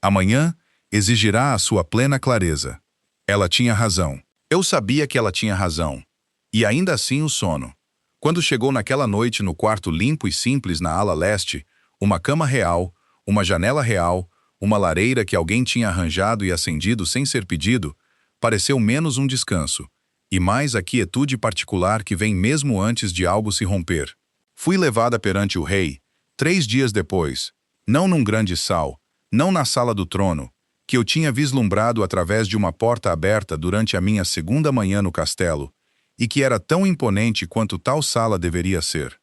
Amanhã exigirá a sua plena clareza. Ela tinha razão. Eu sabia que ela tinha razão. E ainda assim o sono. Quando chegou naquela noite no quarto limpo e simples na ala leste, uma cama real, uma janela real, uma lareira que alguém tinha arranjado e acendido sem ser pedido, pareceu menos um descanso, e mais a quietude particular que vem mesmo antes de algo se romper. Fui levada perante o rei, 3 dias depois, não num grande sal, não na sala do trono, que eu tinha vislumbrado através de uma porta aberta durante a minha segunda manhã no castelo, e que era tão imponente quanto tal sala deveria ser.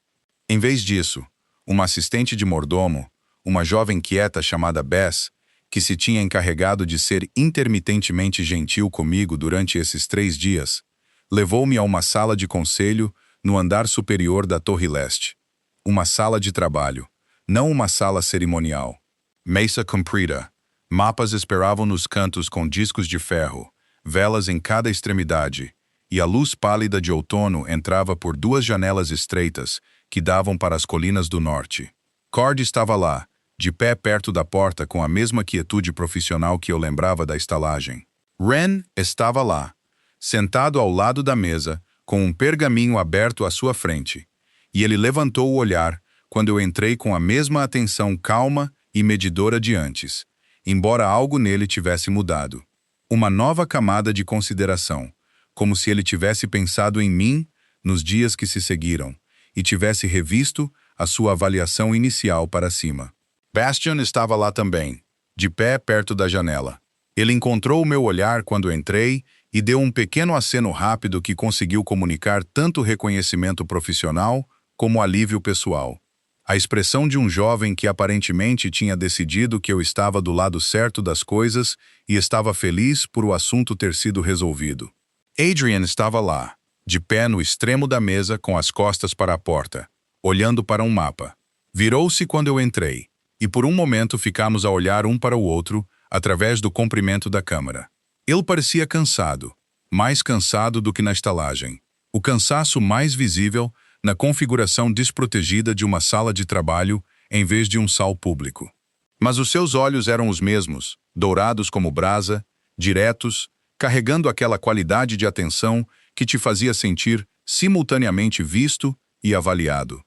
Em vez disso, uma assistente de mordomo, uma jovem quieta chamada Bess, que se tinha encarregado de ser intermitentemente gentil comigo durante esses 3 dias, levou-me a uma sala de conselho no andar superior da Torre Leste. Uma sala de trabalho, não uma sala cerimonial. Mesa comprida. Mapas esperavam nos cantos com discos de ferro, velas em cada extremidade, e a luz pálida de outono entrava por 2 janelas estreitas que davam para as colinas do norte. Cord estava lá, de pé perto da porta com a mesma quietude profissional que eu lembrava da estalagem. Wren estava lá, sentado ao lado da mesa, com um pergaminho aberto à sua frente, e ele levantou o olhar quando eu entrei com a mesma atenção calma e medidora de antes, embora algo nele tivesse mudado. Uma nova camada de consideração, como se ele tivesse pensado em mim nos dias que se seguiram, e tivesse revisto a sua avaliação inicial para cima. Bastian estava lá também, de pé perto da janela. Ele encontrou o meu olhar quando entrei e deu um pequeno aceno rápido que conseguiu comunicar tanto reconhecimento profissional como alívio pessoal. A expressão de um jovem que aparentemente tinha decidido que eu estava do lado certo das coisas e estava feliz por o assunto ter sido resolvido. Adrian estava lá, de pé no extremo da mesa com as costas para a porta, olhando para um mapa. Virou-se quando eu entrei, e por um momento ficamos a olhar um para o outro através do comprimento da câmara. Ele parecia cansado, mais cansado do que na estalagem. O cansaço mais visível na configuração desprotegida de uma sala de trabalho em vez de um sal público. Mas os seus olhos eram os mesmos, dourados como brasa, diretos, carregando aquela qualidade de atenção que te fazia sentir simultaneamente visto e avaliado.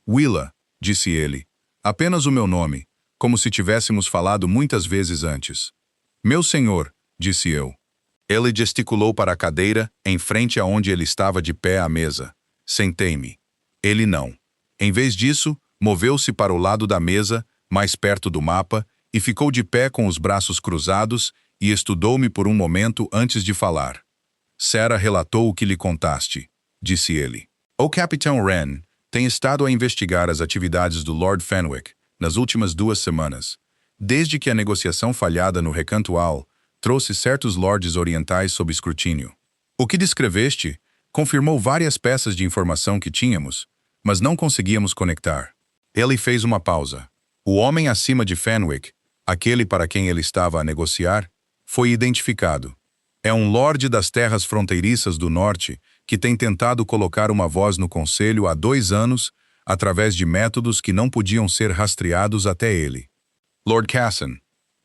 Willa, disse ele, apenas o meu nome, como se tivéssemos falado muitas vezes antes. Meu senhor, disse eu. Ele gesticulou para a cadeira, em frente aonde ele estava de pé à mesa. Sentei-me. Ele não. Em vez disso, moveu-se para o lado da mesa, mais perto do mapa, e ficou de pé com os braços cruzados e estudou-me por um momento antes de falar. Sarah relatou o que lhe contaste, disse ele. O Capitão Wren tem estado a investigar as atividades do Lord Fenwick nas últimas 2 semanas, desde que a negociação falhada no Recanto Al trouxe certos lordes orientais sob escrutínio. O que descreveste confirmou várias peças de informação que tínhamos, mas não conseguíamos conectar. Ele fez uma pausa. O homem acima de Fenwick, aquele para quem ele estava a negociar, foi identificado. É um lorde das terras fronteiriças do norte que tem tentado colocar uma voz no conselho há 2 anos através de métodos que não podiam ser rastreados até ele. Lord Casson,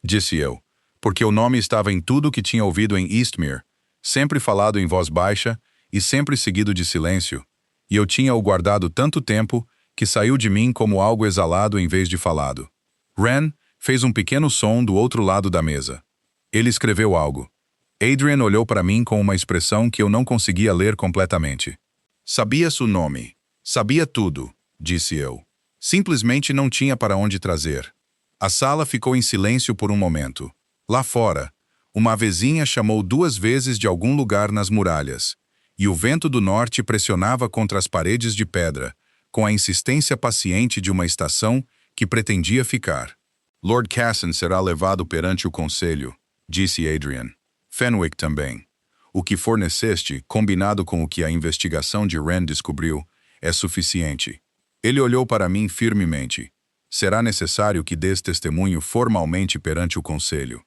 disse eu, porque o nome estava em tudo que tinha ouvido em Eastmere, sempre falado em voz baixa e sempre seguido de silêncio, e eu tinha-o guardado tanto tempo que saiu de mim como algo exalado em vez de falado. Wren fez um pequeno som do outro lado da mesa. Ele escreveu algo. Adrian olhou para mim com uma expressão que eu não conseguia ler completamente. Sabia-se o nome. Sabia tudo, disse eu. Simplesmente não tinha para onde trazer. A sala ficou em silêncio por um momento. Lá fora, uma avezinha chamou 2 vezes de algum lugar nas muralhas, e o vento do norte pressionava contra as paredes de pedra, com a insistência paciente de uma estação que pretendia ficar. Lord Casson será levado perante o conselho, disse Adrian. Fenwick também. O que forneceste, combinado com o que a investigação de Wren descobriu, é suficiente. Ele olhou para mim firmemente. Será necessário que dês testemunho formalmente perante o conselho.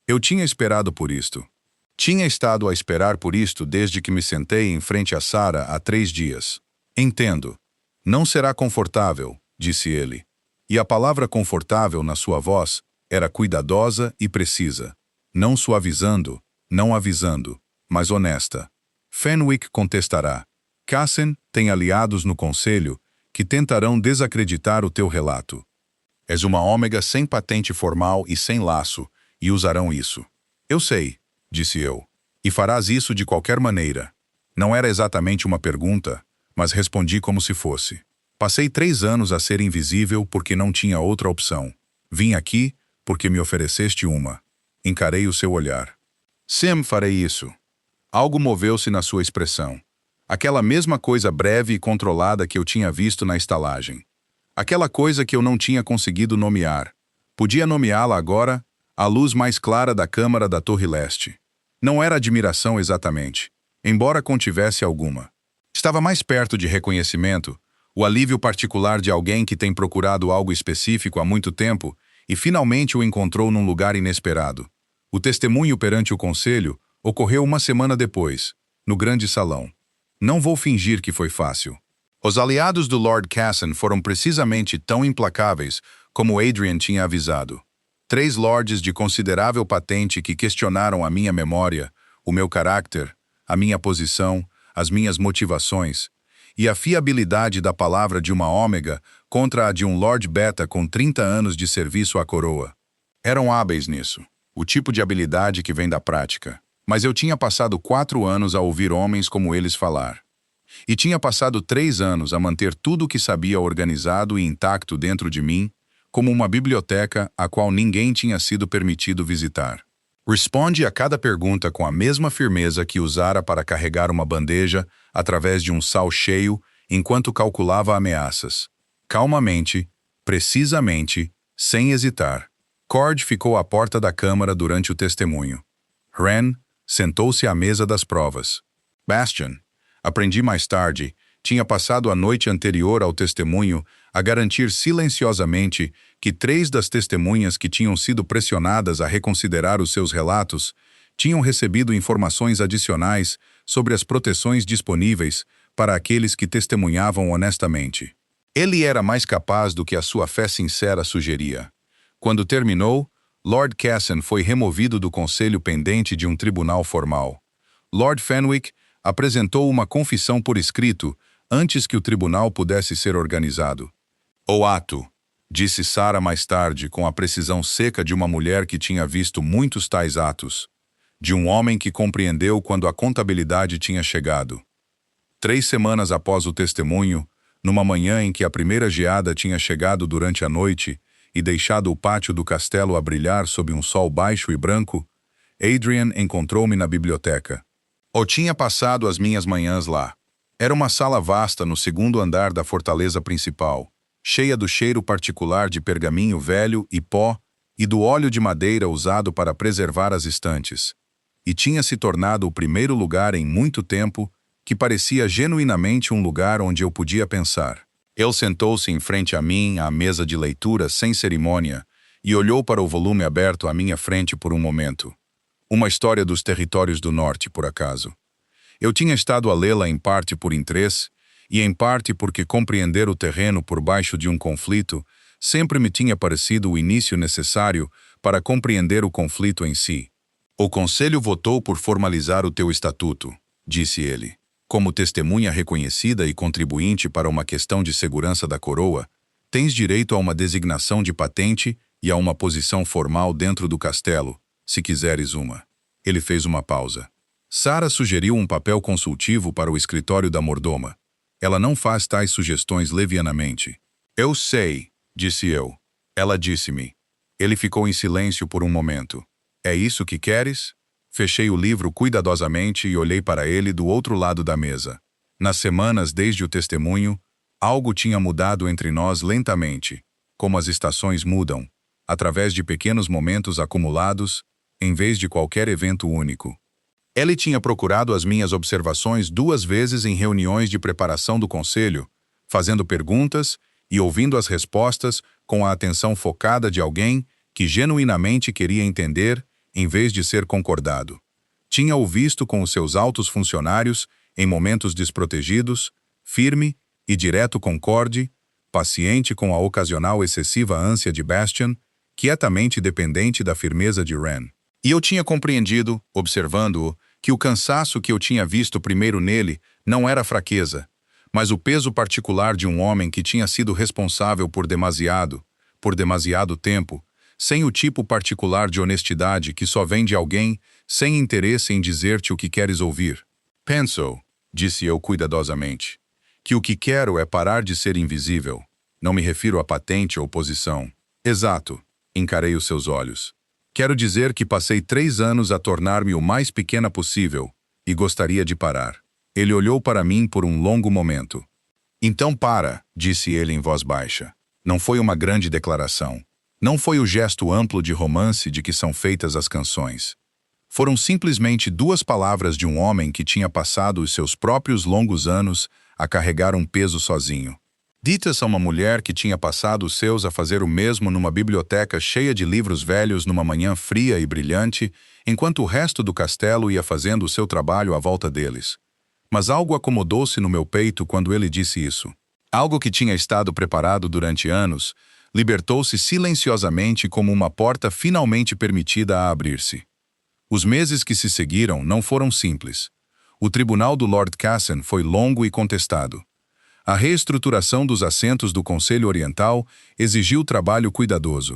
Eu tinha esperado por isto. Tinha estado a esperar por isto desde que me sentei em frente a Sarah há 3 dias. Entendo. Não será confortável, disse ele. E a palavra confortável na sua voz era cuidadosa e precisa. Não suavizando, não avisando, mas honesta. Fenwick contestará. Cassen tem aliados no conselho que tentarão desacreditar o teu relato. És uma ômega sem patente formal e sem laço, e usarão isso. Eu sei, disse eu. E farás isso de qualquer maneira. Não era exatamente uma pergunta, mas respondi como se fosse. Passei 3 anos a ser invisível porque não tinha outra opção. Vim aqui porque me ofereceste uma. Encarei o seu olhar. Sim, farei isso. Algo moveu-se na sua expressão. Aquela mesma coisa breve e controlada que eu tinha visto na estalagem. Aquela coisa que eu não tinha conseguido nomear. Podia nomeá-la agora, à luz mais clara da câmara da Torre Leste. Não era admiração exatamente, embora contivesse alguma. Estava mais perto de reconhecimento, o alívio particular de alguém que tem procurado algo específico há muito tempo e finalmente o encontrou num lugar inesperado. O testemunho perante o conselho ocorreu uma semana depois, no grande salão. Não vou fingir que foi fácil. Os aliados do Lord Cassen foram precisamente tão implacáveis como Adrian tinha avisado. 3 lords de considerável patente que questionaram a minha memória, o meu caráter, a minha posição, as minhas motivações, e a fiabilidade da palavra de uma ômega contra a de um Lord Beta com 30 anos de serviço à coroa. Eram hábeis nisso, o tipo de habilidade que vem da prática. Mas eu tinha passado 4 anos a ouvir homens como eles falar. E tinha passado 3 anos a manter tudo o que sabia organizado e intacto dentro de mim, como uma biblioteca a qual ninguém tinha sido permitido visitar. Responde a cada pergunta com a mesma firmeza que usara para carregar uma bandeja através de um sal cheio enquanto calculava ameaças. Calmamente, precisamente, sem hesitar. Cord ficou à porta da câmara durante o testemunho. Wren sentou-se à mesa das provas. Bastian, aprendi mais tarde, tinha passado a noite anterior ao testemunho a garantir silenciosamente que 3 das testemunhas que tinham sido pressionadas a reconsiderar os seus relatos tinham recebido informações adicionais sobre as proteções disponíveis para aqueles que testemunhavam honestamente. Ele era mais capaz do que a sua fé sincera sugeria. Quando terminou, Lord Cassen foi removido do conselho pendente de um tribunal formal. Lord Fenwick apresentou uma confissão por escrito antes que o tribunal pudesse ser organizado. O ato, disse Sarah mais tarde com a precisão seca de uma mulher que tinha visto muitos tais atos, de um homem que compreendeu quando a contabilidade tinha chegado. 3 semanas após o testemunho, numa manhã em que a primeira geada tinha chegado durante a noite e deixado o pátio do castelo a brilhar sob um sol baixo e branco, Adrian encontrou-me na biblioteca. Eu tinha passado as minhas manhãs lá. Era uma sala vasta no 2º andar da fortaleza principal, cheia do cheiro particular de pergaminho velho e pó e do óleo de madeira usado para preservar as estantes. E tinha se tornado o primeiro lugar em muito tempo que parecia genuinamente um lugar onde eu podia pensar. Ele sentou-se em frente a mim, à mesa de leitura, sem cerimônia, e olhou para o volume aberto à minha frente por um momento. Uma história dos territórios do norte, por acaso. Eu tinha estado a lê-la em parte por interesse, e em parte porque compreender o terreno por baixo de um conflito sempre me tinha parecido o início necessário para compreender o conflito em si. O Conselho votou por formalizar o teu estatuto, disse ele. Como testemunha reconhecida e contribuinte para uma questão de segurança da coroa, tens direito a uma designação de patente e a uma posição formal dentro do castelo, se quiseres uma. Ele fez uma pausa. Sarah sugeriu um papel consultivo para o escritório da mordoma. Ela não faz tais sugestões levianamente. Eu sei, disse eu. Ela disse-me. Ele ficou em silêncio por um momento. É isso que queres? Fechei o livro cuidadosamente e olhei para ele do outro lado da mesa. Nas semanas desde o testemunho, algo tinha mudado entre nós lentamente, como as estações mudam, através de pequenos momentos acumulados, em vez de qualquer evento único. Ele tinha procurado as minhas observações 2 vezes em reuniões de preparação do conselho, fazendo perguntas e ouvindo as respostas com a atenção focada de alguém que genuinamente queria entender em vez de ser concordado. Tinha-o visto com os seus altos funcionários em momentos desprotegidos, firme e direto concorde, paciente com a ocasional excessiva ânsia de Bastian, quietamente dependente da firmeza de Ren. E eu tinha compreendido, observando-o, que o cansaço que eu tinha visto primeiro nele não era fraqueza, mas o peso particular de um homem que tinha sido responsável por demasiado tempo, sem o tipo particular de honestidade que só vem de alguém sem interesse em dizer-te o que queres ouvir. Penso, disse eu cuidadosamente, que o que quero é parar de ser invisível. Não me refiro a patente ou posição. Exato, encarei os seus olhos. Quero dizer que passei 3 anos a tornar-me o mais pequena possível e gostaria de parar. Ele olhou para mim por um longo momento. Então para, disse ele em voz baixa. Não foi uma grande declaração. Não foi o gesto amplo de romance de que são feitas as canções. Foram simplesmente 2 palavras de um homem que tinha passado os seus próprios longos anos a carregar um peso sozinho. Ditas a uma mulher que tinha passado os seus a fazer o mesmo numa biblioteca cheia de livros velhos numa manhã fria e brilhante, enquanto o resto do castelo ia fazendo o seu trabalho à volta deles. Mas algo acomodou-se no meu peito quando ele disse isso. Algo que tinha estado preparado durante anos, libertou-se silenciosamente como uma porta finalmente permitida a abrir-se. Os meses que se seguiram não foram simples. O tribunal do Lord Cassen foi longo e contestado. A reestruturação dos assentos do Conselho Oriental exigiu trabalho cuidadoso.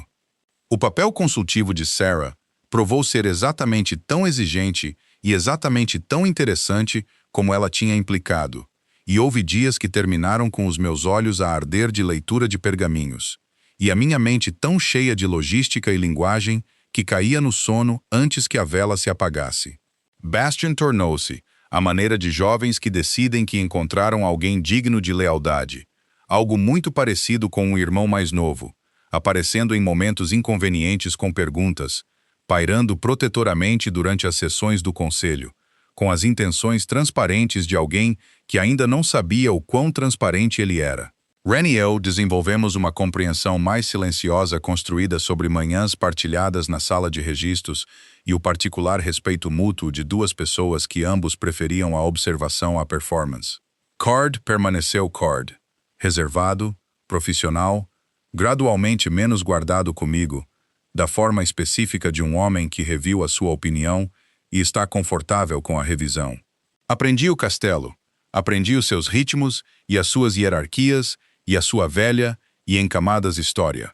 O papel consultivo de Sarah provou ser exatamente tão exigente e exatamente tão interessante como ela tinha implicado, e houve dias que terminaram com os meus olhos a arder de leitura de pergaminhos, e a minha mente tão cheia de logística e linguagem que caía no sono antes que a vela se apagasse. Bastian tornou-se a maneira de jovens que decidem que encontraram alguém digno de lealdade, algo muito parecido com um irmão mais novo, aparecendo em momentos inconvenientes com perguntas, pairando protetoramente durante as sessões do conselho, com as intenções transparentes de alguém que ainda não sabia o quão transparente ele era. Ren e eu desenvolvemos uma compreensão mais silenciosa construída sobre manhãs partilhadas na sala de registros e o particular respeito mútuo de 2 pessoas que ambos preferiam a observação à performance. Cord permaneceu Cord, reservado, profissional, gradualmente menos guardado comigo, da forma específica de um homem que reviu a sua opinião e está confortável com a revisão. Aprendi o castelo, aprendi os seus ritmos e as suas hierarquias e a sua velha e encamadas história.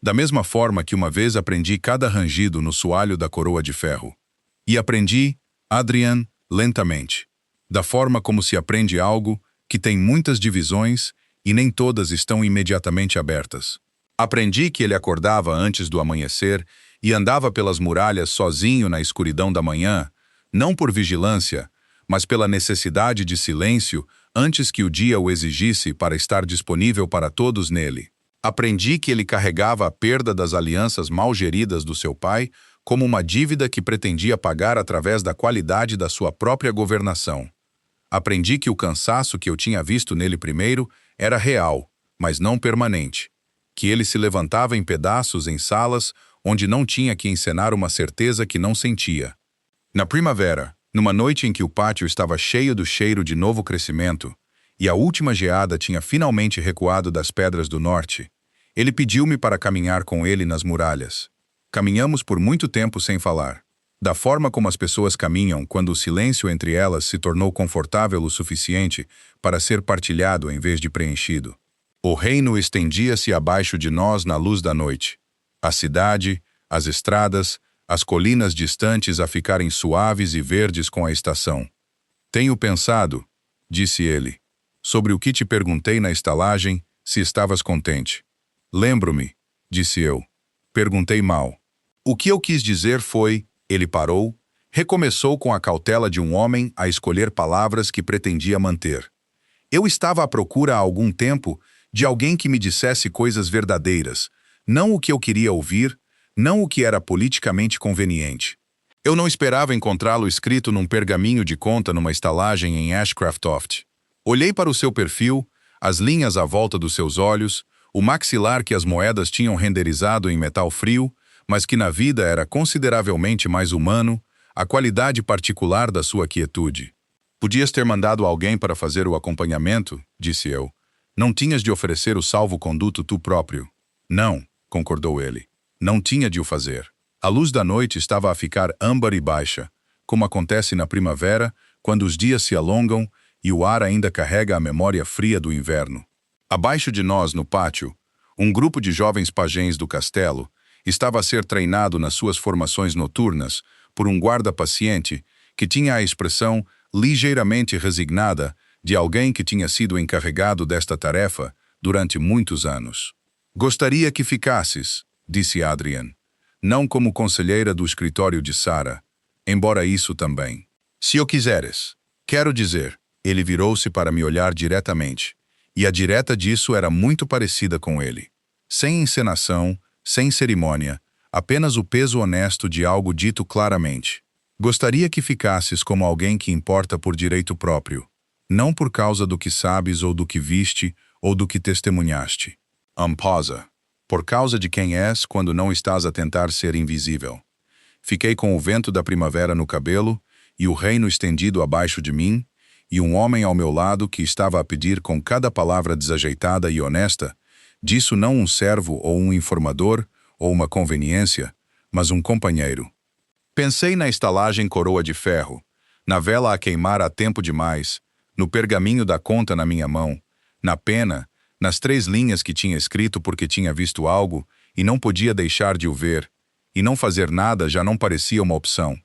Da mesma forma que uma vez aprendi cada rangido no soalho da coroa de ferro. E aprendi, Adrian, lentamente. Da forma como se aprende algo que tem muitas divisões e nem todas estão imediatamente abertas. Aprendi que ele acordava antes do amanhecer e andava pelas muralhas sozinho na escuridão da manhã, não por vigilância, mas pela necessidade de silêncio antes que o dia o exigisse para estar disponível para todos nele. Aprendi que ele carregava a perda das alianças mal geridas do seu pai como uma dívida que pretendia pagar através da qualidade da sua própria governação. Aprendi que o cansaço que eu tinha visto nele primeiro era real, mas não permanente. Que ele se levantava em pedaços em salas onde não tinha que encenar uma certeza que não sentia. Na primavera, numa noite em que o pátio estava cheio do cheiro de novo crescimento, e a última geada tinha finalmente recuado das pedras do norte, ele pediu-me para caminhar com ele nas muralhas. Caminhamos por muito tempo sem falar, da forma como as pessoas caminham quando o silêncio entre elas se tornou confortável o suficiente para ser partilhado em vez de preenchido. O reino estendia-se abaixo de nós na luz da noite. A cidade, as estradas, as colinas distantes a ficarem suaves e verdes com a estação. Tenho pensado, disse ele, sobre o que te perguntei na estalagem, se estavas contente. Lembro-me, disse eu. Perguntei mal. O que eu quis dizer foi, ele parou, recomeçou com a cautela de um homem a escolher palavras que pretendia manter. Eu estava à procura há algum tempo de alguém que me dissesse coisas verdadeiras, não o que eu queria ouvir, não o que era politicamente conveniente. Eu não esperava encontrá-lo escrito num pergaminho de conta numa estalagem em Ashcraft. Olhei para o seu perfil, as linhas à volta dos seus olhos, o maxilar que as moedas tinham renderizado em metal frio, mas que na vida era consideravelmente mais humano, a qualidade particular da sua quietude. Podias ter mandado alguém para fazer o acompanhamento, disse eu. Não tinhas de oferecer o salvo-conduto tu próprio. Não, concordou ele. Não tinha de o fazer. A luz da noite estava a ficar âmbar e baixa, como acontece na primavera, quando os dias se alongam e o ar ainda carrega a memória fria do inverno. Abaixo de nós, no pátio, um grupo de jovens pajens do castelo estava a ser treinado nas suas formações noturnas por um guarda paciente que tinha a expressão ligeiramente resignada de alguém que tinha sido encarregado desta tarefa durante muitos anos. Gostaria que ficasses, disse Adrian, não como conselheira do escritório de Sarah, embora isso também. Se o quiseres. Quero dizer, ele virou-se para me olhar diretamente, e a direta disso era muito parecida com ele. Sem encenação, sem cerimônia, apenas o peso honesto de algo dito claramente. Gostaria que ficasses como alguém que importa por direito próprio, não por causa do que sabes ou do que viste ou do que testemunhaste. Pausa. Por causa de quem és quando não estás a tentar ser invisível. Fiquei com o vento da primavera no cabelo e o reino estendido abaixo de mim, e um homem ao meu lado que estava a pedir com cada palavra desajeitada e honesta, disso não um servo ou um informador ou uma conveniência, mas um companheiro. Pensei na estalagem coroa de ferro, na vela a queimar há tempo demais, no pergaminho da conta na minha mão, na pena, nas 3 linhas que tinha escrito porque tinha visto algo e não podia deixar de o ver, e não fazer nada já não parecia uma opção.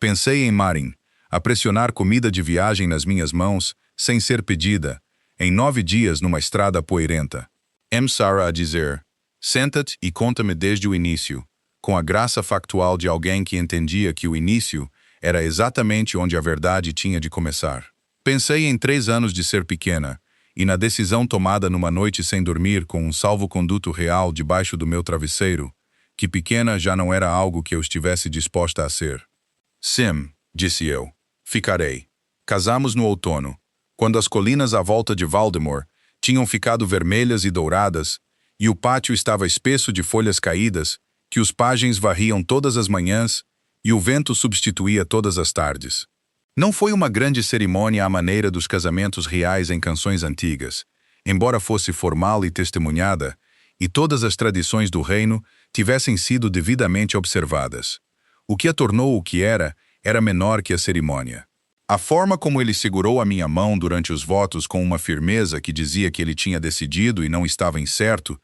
Pensei em Marin, a pressionar comida de viagem nas minhas mãos, sem ser pedida, em 9 dias numa estrada poeirenta. Sarah a dizer, senta-te e conta-me desde o início, com a graça factual de alguém que entendia que o início era exatamente onde a verdade tinha de começar. Pensei em 3 anos de ser pequena, e na decisão tomada numa noite sem dormir com um salvo-conduto real debaixo do meu travesseiro, que pequena já não era algo que eu estivesse disposta a ser. Sim, disse eu, ficarei. Casamos no outono, quando as colinas à volta de Valdemar tinham ficado vermelhas e douradas, e o pátio estava espesso de folhas caídas, que os pajens varriam todas as manhãs e o vento substituía todas as tardes. Não foi uma grande cerimônia à maneira dos casamentos reais em canções antigas, embora fosse formal e testemunhada, e todas as tradições do reino tivessem sido devidamente observadas. O que a tornou o que era menor que a cerimônia. A forma como ele segurou a minha mão durante os votos com uma firmeza que dizia que ele tinha decidido e não estava incerto,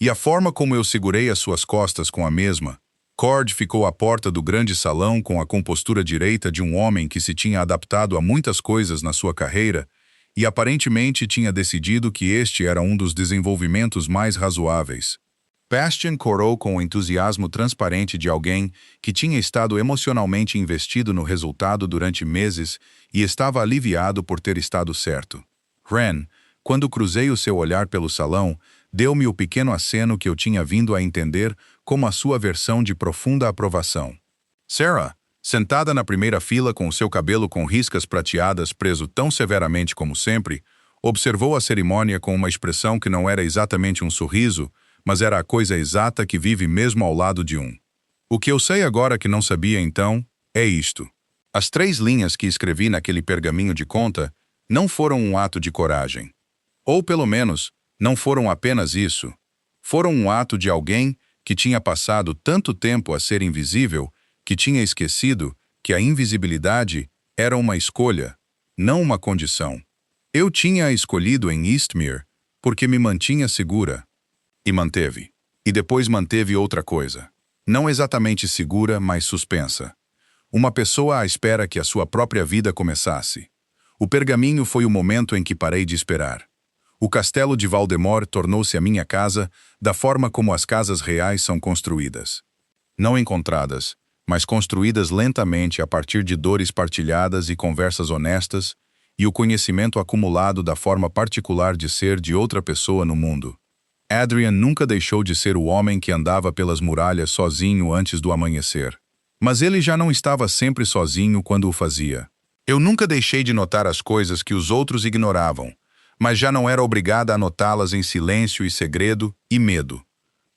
e a forma como eu segurei as suas costas com a mesma. Cord ficou à porta do grande salão com a compostura direita de um homem que se tinha adaptado a muitas coisas na sua carreira e aparentemente tinha decidido que este era um dos desenvolvimentos mais razoáveis. Bastian corou com o entusiasmo transparente de alguém que tinha estado emocionalmente investido no resultado durante meses e estava aliviado por ter estado certo. Ren, quando cruzei o seu olhar pelo salão, deu-me o pequeno aceno que eu tinha vindo a entender como a sua versão de profunda aprovação. Sarah, sentada na primeira fila com o seu cabelo com riscas prateadas preso tão severamente como sempre, observou a cerimônia com uma expressão que não era exatamente um sorriso, mas era a coisa exata que vive mesmo ao lado de um. O que eu sei agora que não sabia então, é isto. As 3 linhas que escrevi naquele pergaminho de conta não foram um ato de coragem. Ou, pelo menos, não foram apenas isso. Foram um ato de alguém que tinha passado tanto tempo a ser invisível que tinha esquecido que a invisibilidade era uma escolha, não uma condição. Eu tinha-a escolhido em Eastmere porque me mantinha segura. E manteve. E depois manteve outra coisa. Não exatamente segura, mas suspensa. Uma pessoa à espera que a sua própria vida começasse. O pergaminho foi o momento em que parei de esperar. O castelo de Valdemar tornou-se a minha casa da forma como as casas reais são construídas. Não encontradas, mas construídas lentamente a partir de dores partilhadas e conversas honestas e o conhecimento acumulado da forma particular de ser de outra pessoa no mundo. Adrian nunca deixou de ser o homem que andava pelas muralhas sozinho antes do amanhecer. Mas ele já não estava sempre sozinho quando o fazia. Eu nunca deixei de notar as coisas que os outros ignoravam, mas já não era obrigada a notá-las em silêncio e segredo e medo.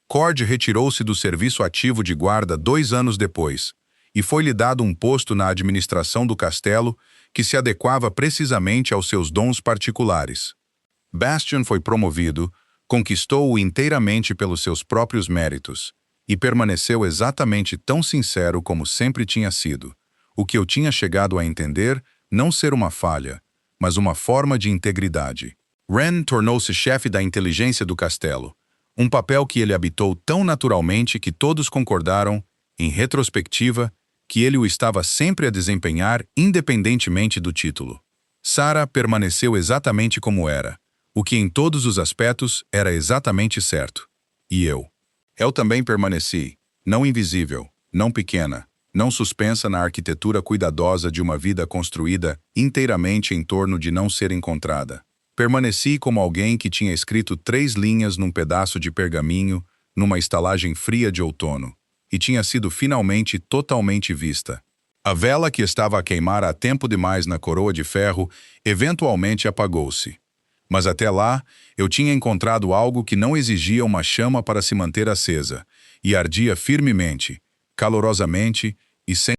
Cord retirou-se do serviço ativo de guarda 2 anos depois, e foi-lhe dado um posto na administração do castelo que se adequava precisamente aos seus dons particulares. Bastian foi promovido, conquistou-o inteiramente pelos seus próprios méritos, e permaneceu exatamente tão sincero como sempre tinha sido, o que eu tinha chegado a entender não ser uma falha, mas uma forma de integridade. Wren tornou-se chefe da inteligência do castelo, um papel que ele habitou tão naturalmente que todos concordaram, em retrospectiva, que ele o estava sempre a desempenhar independentemente do título. Sarah permaneceu exatamente como era, o que em todos os aspectos era exatamente certo. E eu também permaneci, não invisível, não pequena, não suspensa na arquitetura cuidadosa de uma vida construída inteiramente em torno de não ser encontrada. Permaneci como alguém que tinha escrito 3 linhas num pedaço de pergaminho, numa estalagem fria de outono, e tinha sido finalmente totalmente vista. A vela que estava a queimar há tempo demais na coroa de ferro eventualmente apagou-se. Mas até lá, eu tinha encontrado algo que não exigia uma chama para se manter acesa, e ardia firmemente, calorosamente e sem